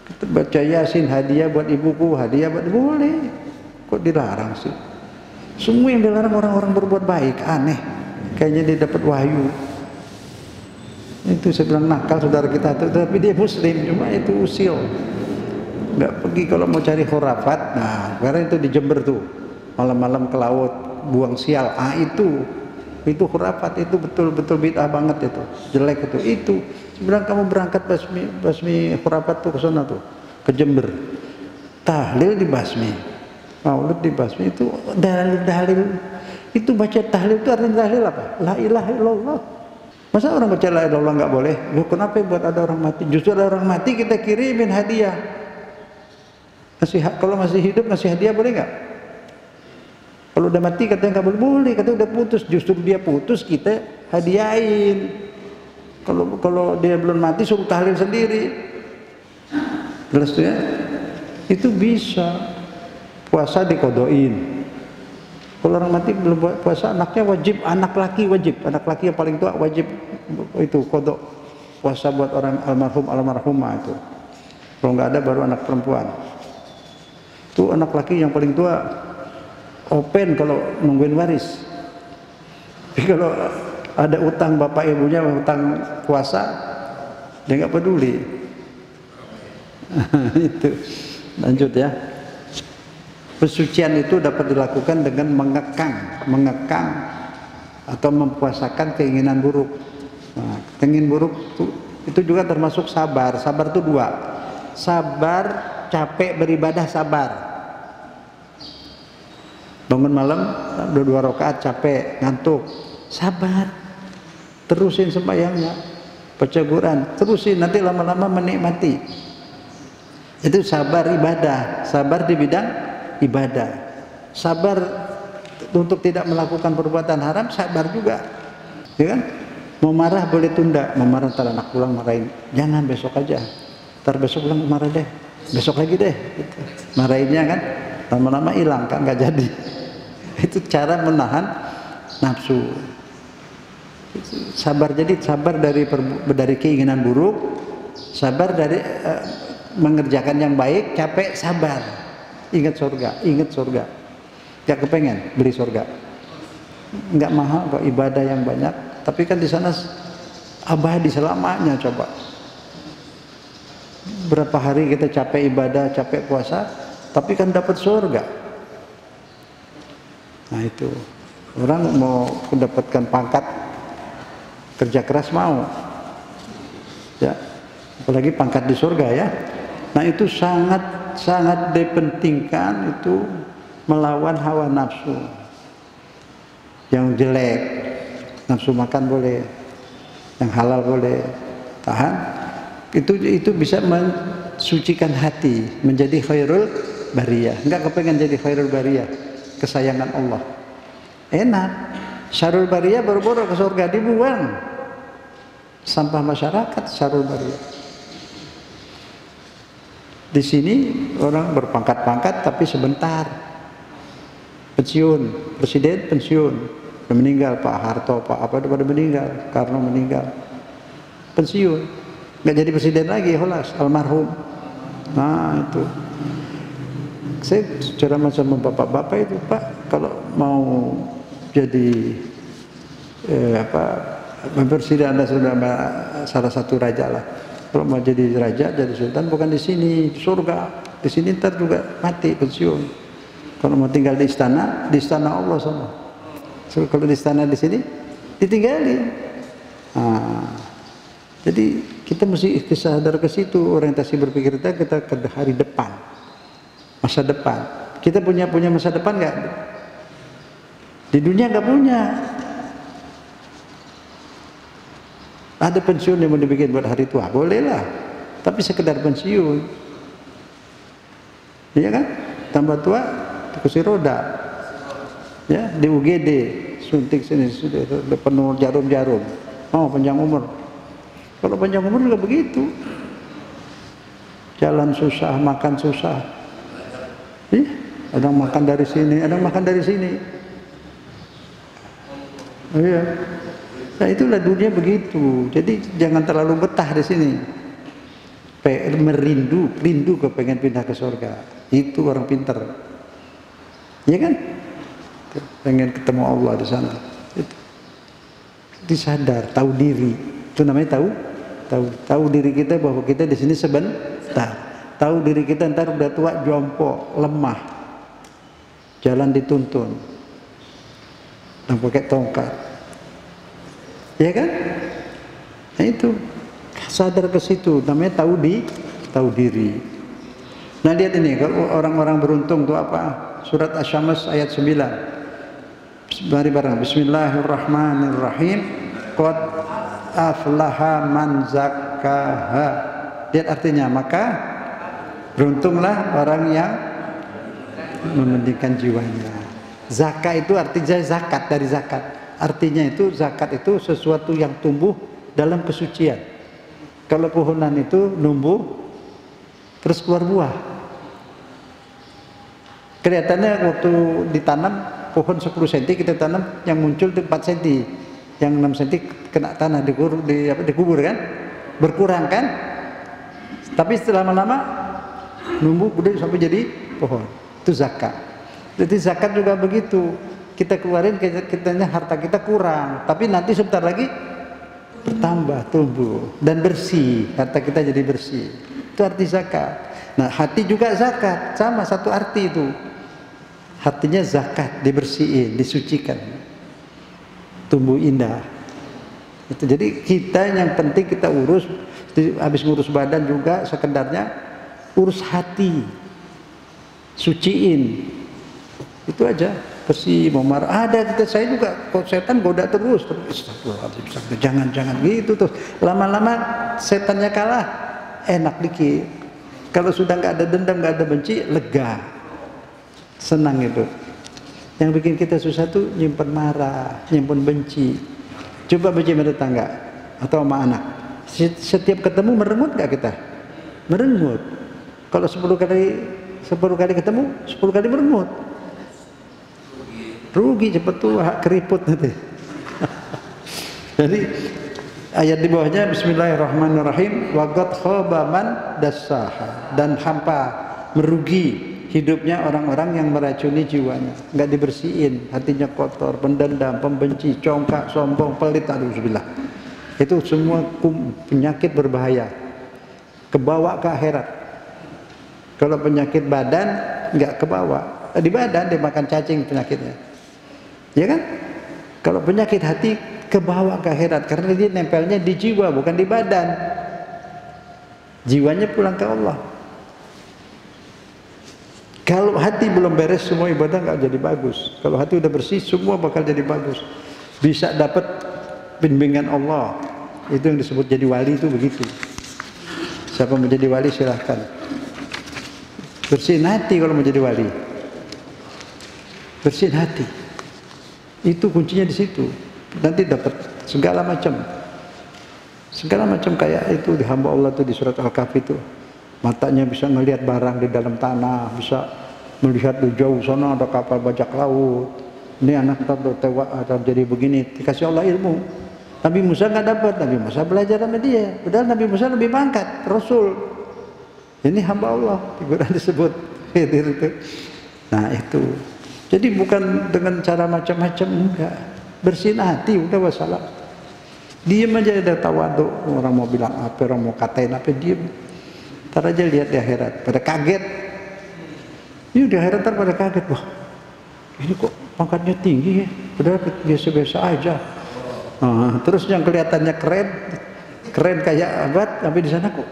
Kita baca Yasin, hadiah buat ibuku, hadiah buat boleh. Kok dilarang sih? Semua yang dilarang orang-orang berbuat baik, aneh. Kayaknya dia dapat wahyu. Itu saya bilang nakal saudara kita tuh, tapi dia muslim, cuma itu usil. Nggak pergi kalau mau cari khurafat. Nah, karena itu di Jember tuh, malam-malam ke laut, buang sial. Itu khurafat, itu betul-betul bid'ah banget itu, jelek itu. Itu sebenarnya kamu berangkat basmi khurafat tuh ke sana tuh, ke Jember. Tahlil di basmi. Maulud dibasmi, itu dalil itu baca tahlil itu artinya tahlil apa? La ilaha illallah. Masa orang baca la ilaha illallah nggak boleh? Loh, kenapa buat ada orang mati? Justru ada orang mati kita kirimin hadiah. Kalau masih hidup ngasih hadiah boleh nggak? Kalau udah mati katanya nggak boleh, boleh. Katanya udah putus, justru dia putus kita hadiahin. Kalau dia belum mati suruh tahlil sendiri. Jelas tuh ya? Itu bisa. Puasa dikodoin. Kalau orang mati belum puasa, anaknya wajib, anak laki yang paling tua wajib itu kodok puasa buat orang almarhumah itu. Kalau nggak ada baru anak perempuan. Itu anak laki yang paling tua open kalau nungguin waris. Tapi kalau ada utang bapak ibunya, utang puasa, dia nggak peduli. Itu lanjut ya. Pensucian itu dapat dilakukan dengan mengekang atau mempuasakan keinginan buruk. Nah, keinginan buruk itu juga termasuk sabar. Sabar itu dua. Sabar, capek beribadah, sabar. Bangun malam, 2 rakaat capek, ngantuk, sabar. Terusin sembahyangnya, baca Quran, terusin, nanti lama-lama menikmati. Itu sabar ibadah, sabar di bidang ibadah. Sabar untuk tidak melakukan perbuatan haram, sabar juga, ya kan? Mau marah boleh tunda, mau marah ntar anak pulang marahin, jangan besok aja, ntar besok pulang marah deh, besok lagi deh, gitu. Marahinnya kan lama-lama hilang kan, nggak jadi. Itu cara menahan nafsu. Sabar, jadi sabar dari keinginan buruk, sabar dari mengerjakan yang baik, capek sabar. Ingat surga, gak kepengen beli surga, nggak mahal kok, ibadah yang banyak, tapi kan di sana abadi selamanya. Coba berapa hari kita capek ibadah, capek puasa, tapi kan dapat surga. Nah itu orang mau mendapatkan pangkat, kerja keras mau, ya, apalagi pangkat di surga ya. Nah itu sangat dipentingkan, itu melawan hawa nafsu yang jelek. Nafsu makan boleh, yang halal boleh, tahan. Itu bisa mensucikan hati, menjadi khairul bariyah. Enggak kepengen jadi khairul bariyah, kesayangan Allah. Enak. Syarul bariyah boro-boro ke surga dibuang. Sampah masyarakat syarul bariyah. Di sini orang berpangkat-pangkat tapi sebentar. Pensiun, presiden pensiun, udah meninggal, Pak Harto, Pak apa udah pada meninggal, Karno meninggal, pensiun, nggak jadi presiden lagi, holas, almarhum. Nah itu, saya ceramah sama bapak-bapak itu, Pak, kalau mau jadi presiden Anda sudah salah satu raja lah. Kalau mau jadi raja, jadi sultan bukan di sini, di surga. Di sini ntar juga mati, pensiun. Kalau mau tinggal di istana Allah sama. So, kalau di istana di sini ditinggalin. Nah, jadi kita mesti sadar ke situ, orientasi berpikir kita ke hari depan, masa depan. Kita punya masa depan nggak? Di dunia nggak punya. Ada pensiun yang mau dibikin buat hari tua, bolehlah. Tapi sekedar pensiun, iya kan? Tambah tua, kursi roda, ya di UGD, suntik sini sudah penuh jarum-jarum. Oh panjang umur. Kalau panjang umur juga begitu. Jalan susah, makan susah. Ada makan dari sini, ada makan dari sini. Oh, iya. Nah itulah dunia begitu. Jadi jangan terlalu betah di sini. Rindu kepengen pindah ke surga. Itu orang pintar. Ya kan? Pengen ketemu Allah di sana. Itu. Disadar, tahu diri. Itu namanya tahu diri kita bahwa kita di sini sebentar. Tahu diri kita ntar udah tua, jompo, lemah. Jalan dituntun. Dan pakai tongkat. Ya kan? Nah itu sadar ke situ, namanya tahu diri. Nah lihat ini, kalau orang-orang beruntung itu apa? Surat Asy-Syams ayat 9. Mari bareng. Bismillahirrahmanirrahim. Qad aflaha man zakkaha. Lihat artinya, maka beruntunglah orang yang mementingkan jiwanya. Zakat itu artinya zakat, dari zakat. Artinya itu zakat itu sesuatu yang tumbuh dalam kesucian. Kalau pohonan itu numbuh terus keluar buah. Kelihatannya waktu ditanam pohon 10 cm kita tanam, yang muncul 4 cm, yang 6 cm kena tanah dikubur kan, berkurang kan. Tapi setelah lama-lama numbuh gede sampai jadi pohon. Itu zakat. Jadi zakat juga begitu. Kita keluarin, kitanya harta kita kurang, tapi nanti sebentar lagi bertambah, tumbuh dan bersih. Harta kita jadi bersih. Itu arti zakat. Nah, hati juga zakat, sama satu arti itu. Hatinya zakat, dibersihin, disucikan, tumbuh indah. Itu jadi kita yang penting kita urus. Habis ngurus badan juga sekedarnya urus hati, suciin. Itu aja. Bersih, mau marah. Ada kita, saya juga kok setan goda terus. Jangan gitu terus. Lama-lama setannya kalah, enak dikit. Kalau sudah nggak ada dendam, nggak ada benci, lega, senang itu. Yang bikin kita susah tuh nyimpen marah, nyimpen benci. Coba benci sama tetangga atau sama anak. Setiap ketemu merengut nggak kita? Merengut. Kalau 10 kali ketemu, 10 kali merengut. Rugi cepet tua, keriput nanti. Jadi ayat di bawahnya Bismillahirrahmanirrahim, wa qad khaba man dassaha, dan hampa merugi hidupnya orang-orang yang meracuni jiwanya, nggak dibersihin, hatinya kotor, pendendam, pembenci, congkak, sombong, pelit, alhamdulillah. Itu semua penyakit berbahaya, kebawa ke akhirat. Kalau penyakit badan nggak kebawa, di badan dia makan cacing penyakitnya, ya kan? Kalau penyakit hati kebawa ke akhirat karena dia nempelnya di jiwa bukan di badan. Jiwanya pulang ke Allah. Kalau hati belum beres, semua ibadah nggak jadi bagus. Kalau hati udah bersih, semua bakal jadi bagus. Bisa dapat bimbingan Allah. Itu yang disebut jadi wali, itu begitu. Siapa mau jadi wali silahkan. Bersihin hati kalau mau jadi wali. Bersihin hati. Itu kuncinya di situ. Nanti dapat segala macam. Segala macam kayak itu di hamba Allah tuh di surat Al-Kahfi itu. Matanya bisa melihat barang di dalam tanah, bisa melihat di jauh sana ada kapal bajak laut. Ini anak akan jadi begini, dikasih Allah ilmu. Nabi Musa nggak dapat, Nabi Musa belajar sama dia. Padahal Nabi Musa lebih pangkat, Rasul. Ini hamba Allah, figuran disebut Khidir itu. Nah itu. Jadi bukan dengan cara macam-macam, enggak. Bersihin hati, udah wassalam. Diem aja, ada tawaduk. Orang mau bilang apa, orang mau katain apa, diem. Ntar aja lihat di akhirat, pada kaget. Ini di akhirat ntar pada kaget, wah ini kok pangkatnya tinggi ya, padahal biasa-biasa aja. Terus yang kelihatannya keren kayak abad, tapi di sana kok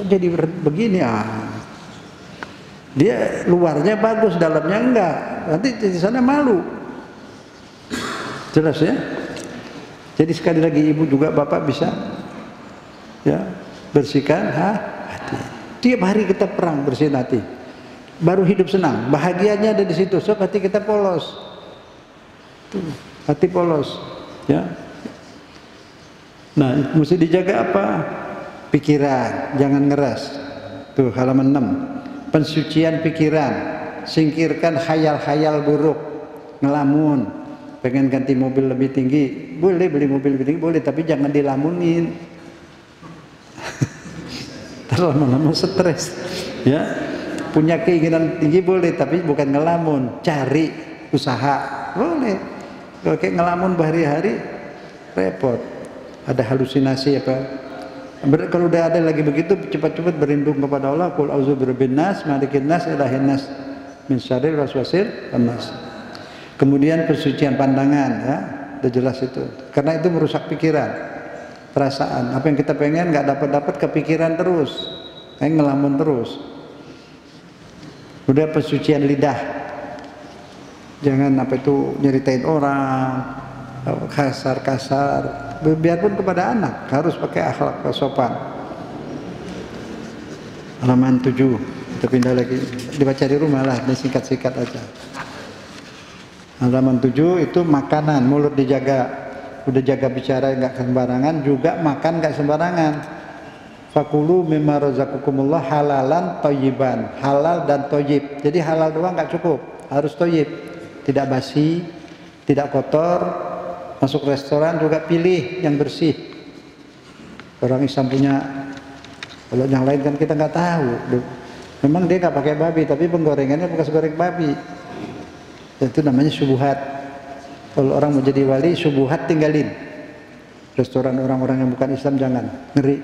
jadi begini. Dia luarnya bagus, dalamnya enggak. Nanti di sana malu. Jelas ya. Jadi sekali lagi ibu juga bapak bisa ya bersihkan hati. Tiap hari kita perang bersihin hati. Baru hidup senang. Bahagianya ada di situ. So hati kita polos. Tuh, hati polos. Ya. Nah, mesti dijaga apa? Pikiran, jangan ngeras. Tuh halaman 6. Pensucian pikiran. Singkirkan khayal-khayal buruk. Ngelamun. Pengen ganti mobil lebih tinggi, boleh beli mobil lebih tinggi, boleh, tapi jangan dilamunin. Lama-lama stres. Ya, punya keinginan tinggi boleh, tapi bukan ngelamun, cari usaha boleh. Kalau kayak ngelamun berhari-hari repot, ada halusinasi apa. Kalau udah ada lagi begitu, cepat-cepat berlindung kepada Allah. Qul a'udzu birabbin nas, malikin nas, ilahin nas, min syarril waswasil khannas. Kemudian pensucian pandangan, ya, udah jelas itu. Karena itu merusak pikiran, perasaan. Apa yang kita pengen nggak dapat kepikiran terus, kayak ngelamun terus. Udah pensucian lidah, jangan apa itu nyeritain orang, kasar-kasar. Biarpun kepada anak harus pakai akhlak sopan. Halaman 7, kita pindah lagi, dibaca di rumah lah, ini singkat-singkat aja. Halaman 7 itu makanan, mulut dijaga. Udah jaga bicara nggak sembarangan, juga makan nggak sembarangan. Fakulu mimma razaqakumullah halalan thayyiban. Halal dan thayyib. Jadi halal doang nggak cukup, harus thayyib. Tidak basi, tidak kotor. Masuk restoran juga pilih yang bersih. Orang Islam punya, kalau yang lain kan kita nggak tahu. Memang dia nggak pakai babi, tapi penggorengannya bekas goreng babi. Itu namanya subuhat. Kalau orang mau jadi wali, subuhat tinggalin. Restoran orang-orang yang bukan Islam jangan, ngeri.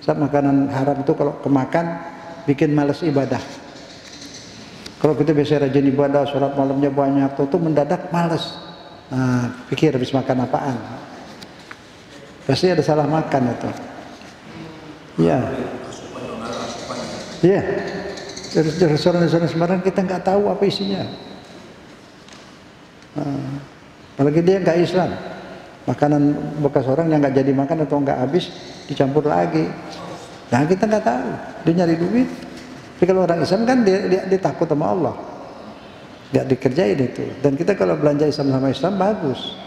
Saat makanan haram itu kalau kemakan bikin malas ibadah. Kalau kita biasa rajin ibadah, sholat malamnya banyak, itu mendadak malas. Nah, pikir habis makan apaan? Pasti ada salah makan itu. Ya. Ya. Dari restoran-restoran Semarang kita nggak tahu apa isinya. Apalagi dia nggak Islam, makanan bekas orang yang nggak jadi makan atau nggak habis dicampur lagi. Nah kita nggak tahu, dia nyari duit. Tapi kalau orang Islam kan dia takut sama Allah, nggak dikerjain itu. Dan kita kalau belanja Islam sama Islam bagus,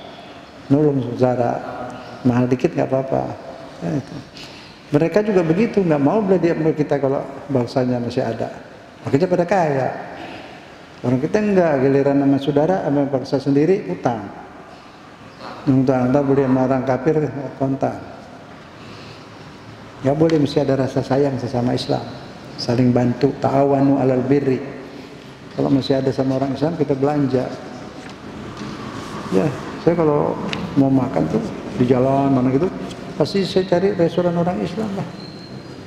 nolong saudara, mahal dikit nggak apa-apa. Itu. Mereka juga begitu, nggak mau belajar kita kalau bangsanya masih ada. Makanya pada kaya. Orang kita enggak, giliran sama saudara, sama bangsa sendiri utang. Utang, Anda boleh sama orang kafir kontak. Nggak boleh, mesti ada rasa sayang sesama Islam, saling bantu, ta'awanu alal birri. Kalau masih ada sama orang Islam kita belanja. Ya, saya kalau mau makan tuh di jalan mana gitu, pasti saya cari restoran orang Islam lah.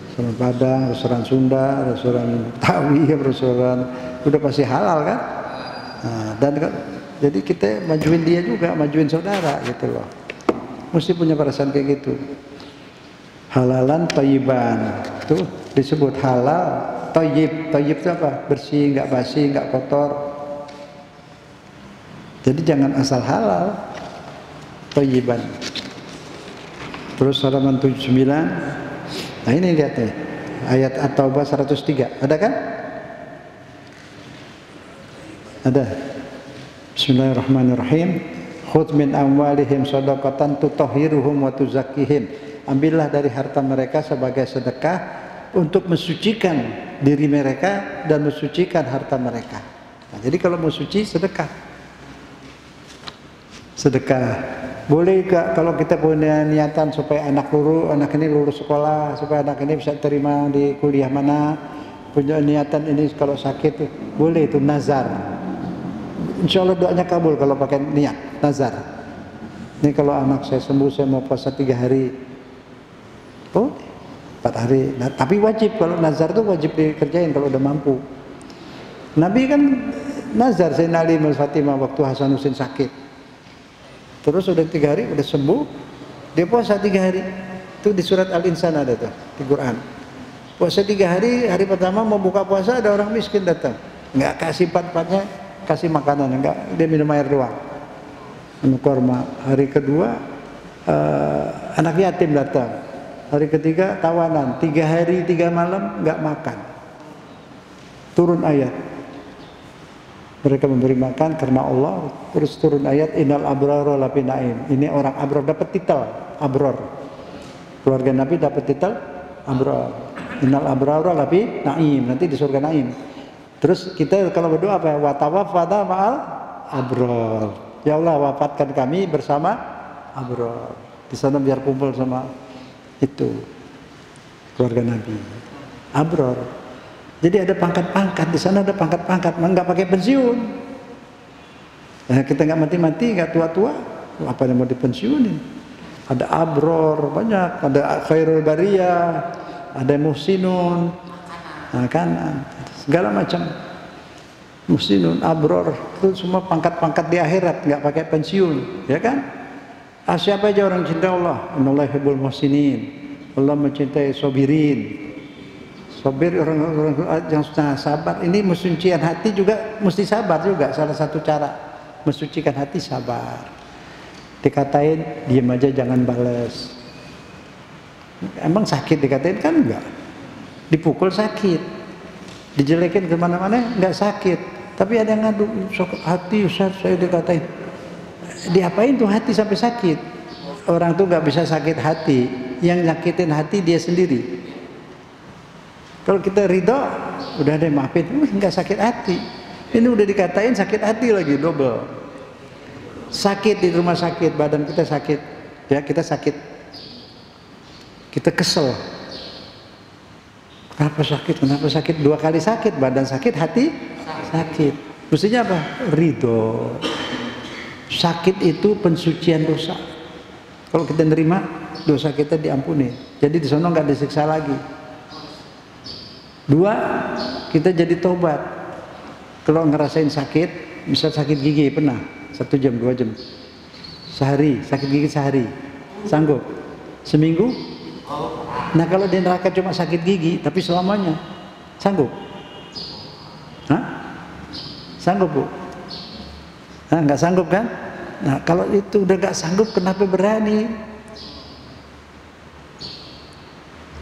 Restoran Padang, restoran Sunda, restoran Betawi, restoran udah pasti halal kan. Nah, dan jadi kita majuin dia juga, majuin saudara gitu loh. Mesti punya perasaan kayak gitu. Halalan thayyiban, tuh disebut halal, thayyib. Thayyib itu apa? Bersih, nggak basi, nggak kotor. Jadi jangan asal halal, thayyiban. Terus halaman 79. Nah ini lihat nih, ayat At-Taubah 103, ada kan? Ada. Bismillahirrahmanirrahim. Khudh min amwalihim shadaqatan tutahhiruhum wa tuzakkihim. Ambillah dari harta mereka sebagai sedekah untuk mensucikan diri mereka dan mensucikan harta mereka. Nah, jadi kalau mau suci sedekah. Sedekah. Boleh gak kalau kita punya niatan supaya anak ini lulus sekolah, supaya anak ini bisa terima di kuliah mana, punya niatan ini kalau sakit, boleh itu nazar. Insya Allah doanya kabul kalau pakai niat nazar. Ini kalau anak saya sembuh, saya mau puasa 3 hari, oh 4 hari. Nah, tapi wajib, kalau nazar itu wajib dikerjain kalau udah mampu. Nabi kan nazar Sayyidina Ali bin Fatimah waktu Hasan Husain sakit. Terus udah 3 hari, udah sembuh, dia puasa 3 hari. Itu di surat Al-Insan ada tuh, di Quran. Puasa 3 hari, hari pertama mau buka puasa ada orang miskin datang. Nggak kasih 4-4-nya, kasih makanan, enggak, dia minum air doang. Minum korma. Hari kedua, anak yatim datang. Hari ketiga, tawanan. 3 hari, 3 malam, nggak makan. Turun ayat. Mereka memberi makan karena Allah. Terus turun ayat innal abrara lafi naim. Ini orang abrar dapat titel abrar. Keluarga Nabi dapat titel abrar. Innal abrara lafi naim. Nanti di surga naim. Terus kita kalau berdoa apa? Wa tawaffana ma'al abrar. Ya Allah, wafatkan kami bersama abrar. Di sana biar kumpul sama itu keluarga Nabi. Abrar. Jadi ada pangkat-pangkat, di sana ada pangkat-pangkat, nggak pakai pensiun. Nah, kita nggak mati-mati, nggak tua-tua, apa yang mau dipensiunin? Ada abror banyak, ada khairul bariyah, ada muhsinun, makanan, segala macam. Muhsinun, abror, itu semua pangkat-pangkat di akhirat, nggak pakai pensiun, ya kan? Siapa aja orang cinta Allah? Innallaha yuhibbul muhsinin. Allah mencintai sabirin. Sabir, orang-orang yang sudah sabar. Ini mensucikan hati juga mesti sabar juga. Salah satu cara mensucikan hati sabar. Dikatain diam aja jangan balas. Emang sakit dikatain kan enggak. Dipukul sakit. Dijelekin kemana-mana enggak sakit. Tapi ada yang ngadu hati Ustaz saya dikatain. Diapain tuh hati sampai sakit? Orang tuh enggak bisa sakit hati. Yang nyakitin hati dia sendiri. Kalau kita ridho, udah ada yang maafin, nggak sakit hati. Ini udah dikatain sakit hati lagi, double. Sakit di rumah sakit, badan kita sakit, ya kita sakit, kita kesel. Kenapa sakit? Kenapa sakit? 2 kali sakit, badan sakit, hati sakit. Mestinya apa? Ridho. Sakit itu pensucian dosa. Kalau kita nerima, dosa kita diampuni. Jadi di sana nggak disiksa lagi. 2, kita jadi tobat. Kalau ngerasain sakit, misal sakit gigi pernah 1 jam, 2 jam, sehari sakit gigi sehari, sanggup? Seminggu? Nah kalau di neraka cuma sakit gigi, tapi selamanya, sanggup? Hah? Sanggup bu? Nah, nggak sanggup kan? Nah kalau itu udah nggak sanggup, kenapa berani?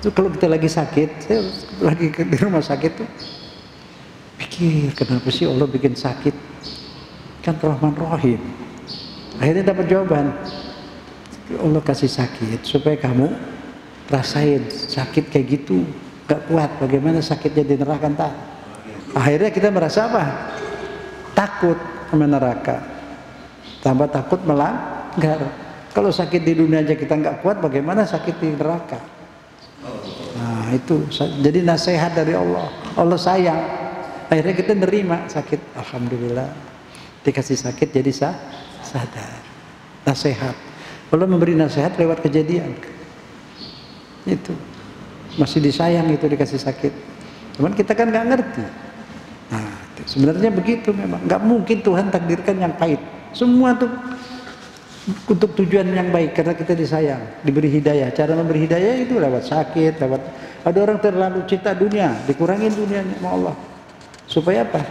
Itu kalau kita lagi sakit, saya lagi di rumah sakit tuh pikir kenapa sih Allah bikin sakit, kan Rahman Rahim. Akhirnya dapat jawaban, Allah kasih sakit supaya kamu rasain sakit kayak gitu, gak kuat. Bagaimana sakitnya di neraka entah. Akhirnya kita merasa apa? Takut sama neraka, tambah takut melanggar. Kalau sakit di dunia aja kita nggak kuat, bagaimana sakit di neraka? Nah itu jadi nasihat dari Allah. Allah sayang. Akhirnya kita nerima sakit. Alhamdulillah dikasih sakit jadi sadar. Nasihat. Allah memberi nasihat lewat kejadian. Itu masih disayang, itu dikasih sakit. Cuman kita kan nggak ngerti. Nah sebenarnya begitu memang. Nggak mungkin Tuhan takdirkan yang pahit. Semua tuh untuk tujuan yang baik, karena kita disayang, diberi hidayah. Cara memberi hidayah itu lewat sakit, lewat ada orang terlalu cinta dunia, dikurangin dunianya sama Allah. Supaya apa?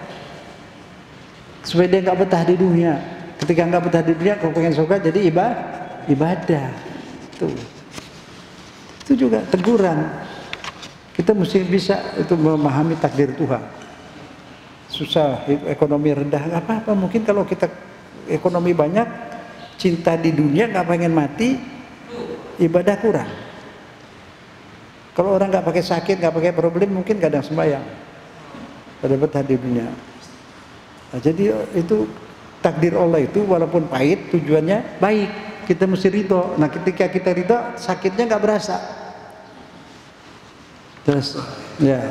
Supaya dia nggak betah di dunia. Ketika nggak betah di dunia, kalau pengen surga jadi ibadah. Itu juga teguran. Kita mesti bisa itu memahami takdir Tuhan. Susah, ekonomi rendah, nggak apa-apa. Mungkin kalau kita ekonomi banyak, cinta di dunia, nggak pengen mati, ibadah kurang. Kalau orang nggak pakai sakit, nggak pakai problem, mungkin kadang sembahyang, pada betah di dunia. Nah, jadi itu takdir Allah itu walaupun pahit, tujuannya baik. Kita mesti ridho. Nah ketika kita ridho, sakitnya nggak berasa. Terus ya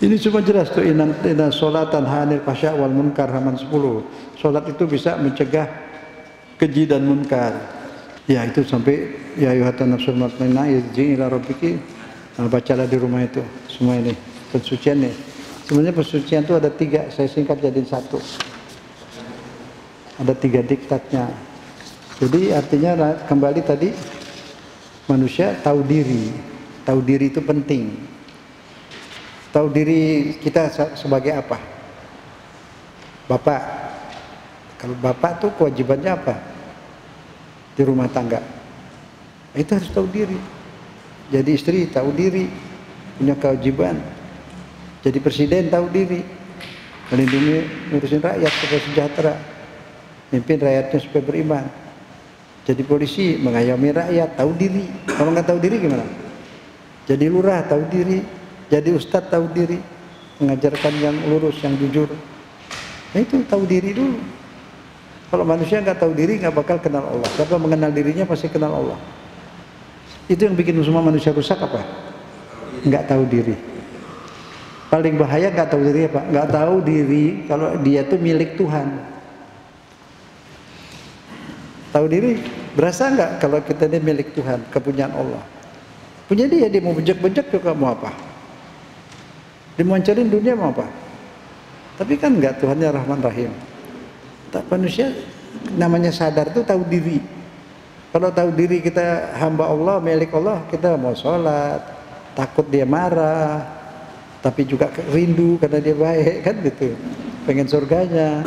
ini cuma jelas tuh, inna sholatan hanil fasya wal munkar, halaman 10. Sholat itu bisa mencegah keji dan munkar. Ya itu sampai ya ayuhatan nafsul mutmainnah irji'i ila rabbiki. Nah, bacalah di rumah itu semua ini pensucian nih. Sebenarnya pensucian itu ada 3, saya singkat jadi 1. Ada 3 diktatnya. Jadi artinya kembali tadi, manusia tahu diri. Tahu diri itu penting. Tahu diri kita sebagai apa? Bapak. Kalau bapak tuh kewajibannya apa? Di rumah tangga. Itu harus tahu diri. Jadi istri tahu diri, punya kewajiban. Jadi presiden tahu diri, melindungi, ngurusin rakyat supaya sejahtera, mimpin rakyatnya supaya beriman. Jadi polisi mengayomi rakyat, tahu diri. Kalau nggak tahu diri gimana? Jadi lurah tahu diri, jadi ustadz tahu diri, mengajarkan yang lurus, yang jujur. Nah itu tahu diri dulu. Kalau manusia nggak tahu diri, nggak bakal kenal Allah. Siapa mengenal dirinya pasti kenal Allah. Itu yang bikin semua manusia rusak apa? Nggak tahu diri. Paling bahaya nggak tahu diri apa? Nggak tahu diri kalau dia tuh milik Tuhan. Tahu diri, berasa nggak kalau kita ini milik Tuhan, kepunyaan Allah? Punya dia mau bejek-bejek juga mau apa? Dia mau hancurin dunia mau apa? Tapi kan nggak, Tuhannya Rahman Rahim. Tak, manusia namanya sadar tuh tahu diri. Kalau tahu diri kita hamba Allah, milik Allah, kita mau sholat, takut dia marah, tapi juga rindu karena dia baik, kan gitu. Pengen surganya.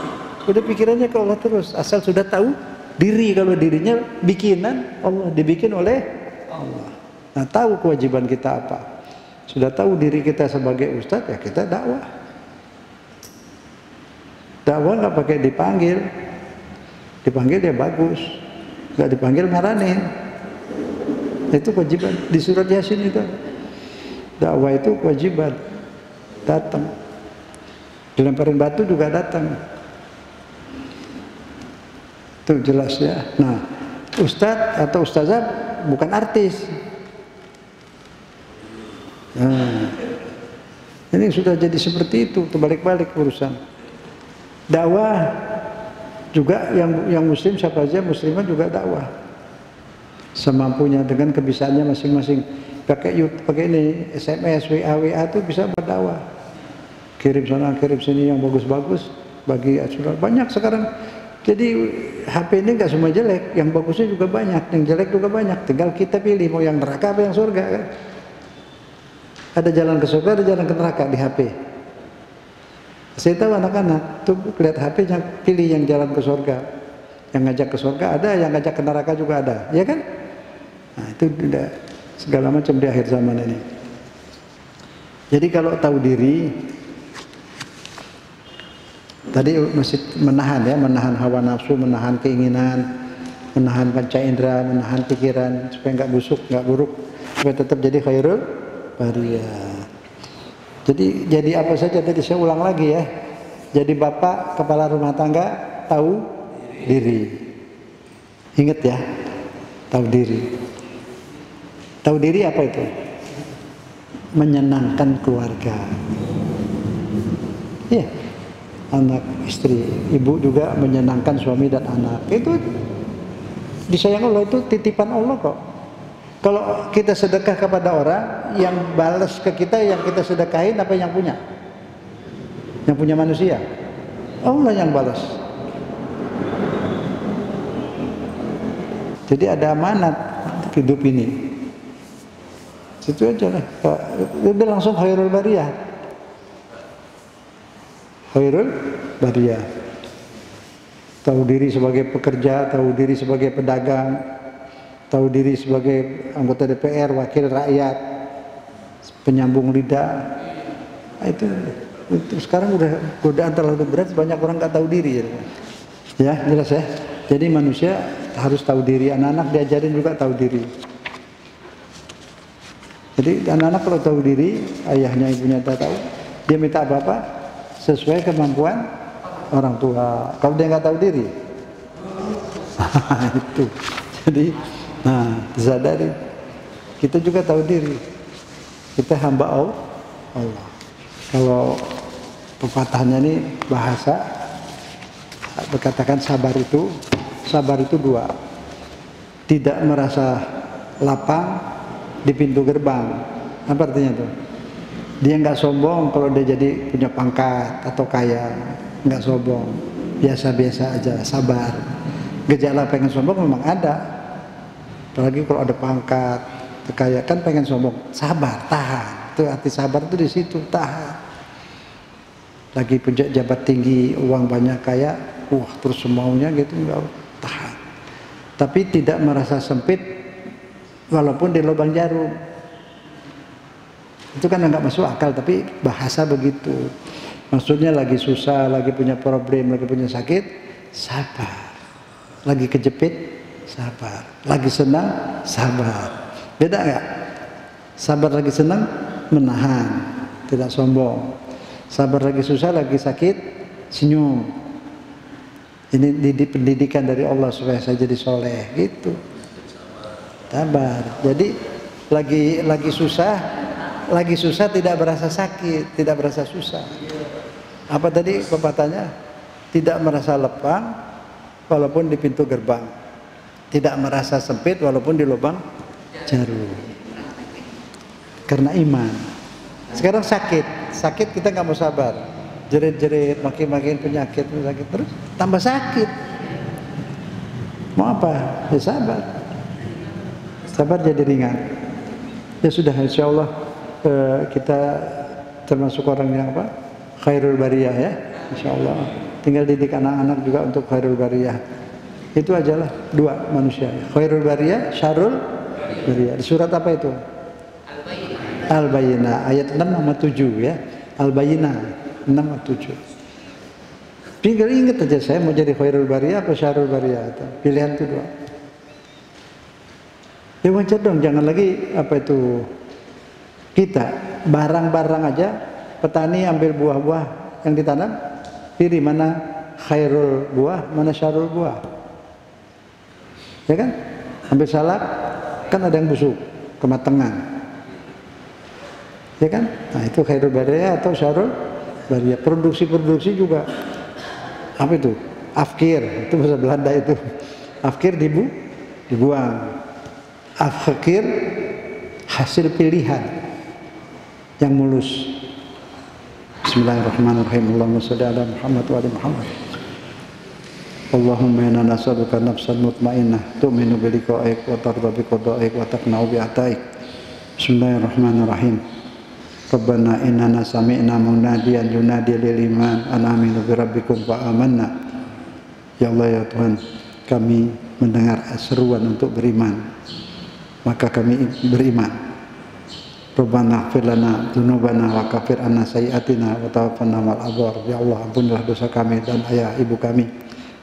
Udah pikirannya ke Allah terus, asal sudah tahu diri, kalau dirinya bikinan Allah, dibikin oleh Allah. Nah, tahu kewajiban kita apa. Sudah tahu diri kita sebagai ustadz, ya kita dakwah. Dakwah nggak pakai dipanggil. Dipanggil ya bagus. Nggak dipanggil marahin. Itu kewajiban. Di surat Yasin itu. Dakwah itu kewajiban. Datang. Dilemparin batu juga datang. Itu jelas ya. Nah, ustadz atau ustazah bukan artis. Nah, ini sudah jadi seperti itu, terbalik-balik urusan. Dakwah juga yang muslim, siapa aja muslimah juga dakwah. Semampunya dengan kebisaannya masing-masing. Pakai YouTube, pakai ini SMS, WA itu bisa berdakwah. Kirim sana, kirim sini yang bagus-bagus bagi acara. Banyak sekarang. Jadi HP ini nggak semua jelek, yang bagusnya juga banyak, yang jelek juga banyak. Tinggal kita pilih mau yang neraka apa yang surga kan. Ada jalan ke surga, ada jalan ke neraka di HP. Saya tahu anak-anak tuh lihat HP, yang pilih yang jalan ke surga, yang ngajak ke surga ada, yang ngajak ke neraka juga ada, ya kan? Nah itu udah segala macam di akhir zaman ini. Jadi kalau tahu diri, tadi masih menahan ya, menahan hawa nafsu, menahan keinginan, menahan panca indera, menahan pikiran supaya nggak busuk, nggak buruk, supaya tetap jadi khairul bariyah. Jadi apa saja tadi saya ulang lagi ya. Jadi bapak kepala rumah tangga tahu diri. Ingat ya, tahu diri. Tahu diri apa itu? Menyenangkan keluarga. Iya. Anak, istri, ibu juga menyenangkan suami dan anak. Itu disayang Allah, itu titipan Allah kok. Kalau kita sedekah kepada orang, yang balas ke kita yang kita sedekahin apa yang punya? Yang punya manusia. Allah yang balas. Jadi ada amanat hidup ini. Situ aja lah. Udah langsung khairul bariyah. Khairul bariyah. Tahu diri sebagai pekerja, tahu diri sebagai pedagang, tahu diri sebagai anggota DPR, wakil rakyat, penyambung lidah. Nah, itu sekarang udah godaan terlalu berat, banyak orang nggak tahu diri ya, jelas ya. Jadi manusia harus tahu diri, anak-anak diajarin juga tahu diri. Jadi anak-anak kalau tahu diri, ayahnya ibunya tak tahu, dia minta apa-apa sesuai kemampuan orang tua. Kalau dia nggak tahu diri itu. Jadi sadari kita juga tahu diri, kita hamba Allah. Kalau pepatahnya ini bahasa berkatakan sabar itu dua, tidak merasa lapang di pintu gerbang. Apa artinya tuh? Dia nggak sombong kalau dia jadi punya pangkat atau kaya, nggak sombong, biasa-biasa aja, sabar. Gejala pengen sombong memang ada, apalagi kalau ada pangkat, kekayaan kan pengen sombong, sabar, tahan. Itu arti sabar itu di situ, tahan. Lagi punya jabat tinggi, uang banyak, kaya, terus semaunya gitu, enggak, tahan. Tapi tidak merasa sempit walaupun di lubang jarum. Itu kan enggak masuk akal, tapi bahasa begitu. Maksudnya lagi susah, lagi punya problem, lagi punya sakit, sabar. Lagi kejepit, sabar. Lagi senang, sabar. Beda enggak? Sabar lagi senang, menahan, tidak sombong. Sabar lagi susah, lagi sakit, senyum. Ini pendidikan dari Allah supaya saya jadi soleh, gitu. Sabar. Jadi lagi susah tidak berasa sakit, tidak berasa susah. Apa tadi pepatahnya? Tidak merasa lepang walaupun di pintu gerbang, tidak merasa sempit walaupun di lubang jarum. Karena iman. Sekarang sakit kita nggak mau sabar, jerit-jerit, makin penyakit terus tambah sakit. Mau apa? Ya sabar jadi ringan. Ya sudah, insya Allah kita termasuk orang yang apa? Khairul bariyah ya, insya Allah. Tinggal didik anak-anak juga untuk khairul bariyah. Itu ajalah dua manusia, khairul bariyah, syarrul bariyah. Di surat apa itu? Al-Bayyinah ayat 6 sama 7 ya. Al-Bayyinah 6 sama 7. Tinggal ingat aja, saya mau jadi khairul bariyah apa syarrul bariyah, pilihan itu dua. Ya wajar dong, jangan lagi apa itu, kita barang-barang aja, petani ambil buah-buah yang ditanam, pilih mana khairul buah, mana syarrul buah. Ya kan? Ambil salak, kan ada yang busuk, kematangan. Ya kan? Nah itu khairul bariyah atau syarrul bariyah. Produksi juga. Apa itu? Afkir, itu bahasa Belanda itu. Afkir dibuang. Afkir hasil pilihan yang mulus. Bismillahirrahmanirrahim. Allahumma shalli ala Muhammad wa ali Muhammad. Allahumma inna nas'aluka nafsan mutmainnah tu'minu bi liqa'ik wa tarda bi qada'ik wa taqna'u bi ata'ik. Bismillahirrahmanirrahim. Rabbana innana sami'na munadiyan yunadi lil iman an aminu bi rabbikum fa amanna. Ya Allah ya Tuhan, kami mendengar seruan untuk beriman, maka kami beriman. Rabbana ighfir lana dzunubana wa kaffir anna sayyi'atina wa tawaffana ma'al abrar. Ya Allah, ampunilah dosa kami dan ayah ibu kami,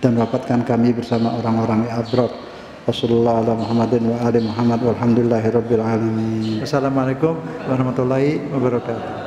dan wafatkan kami bersama orang-orang yang abrar. Wassallallahu ala Muhammadin wa ali Muhammad walhamdulillahi rabbil alamin. Assalamualaikum warahmatullahi wabarakatuh.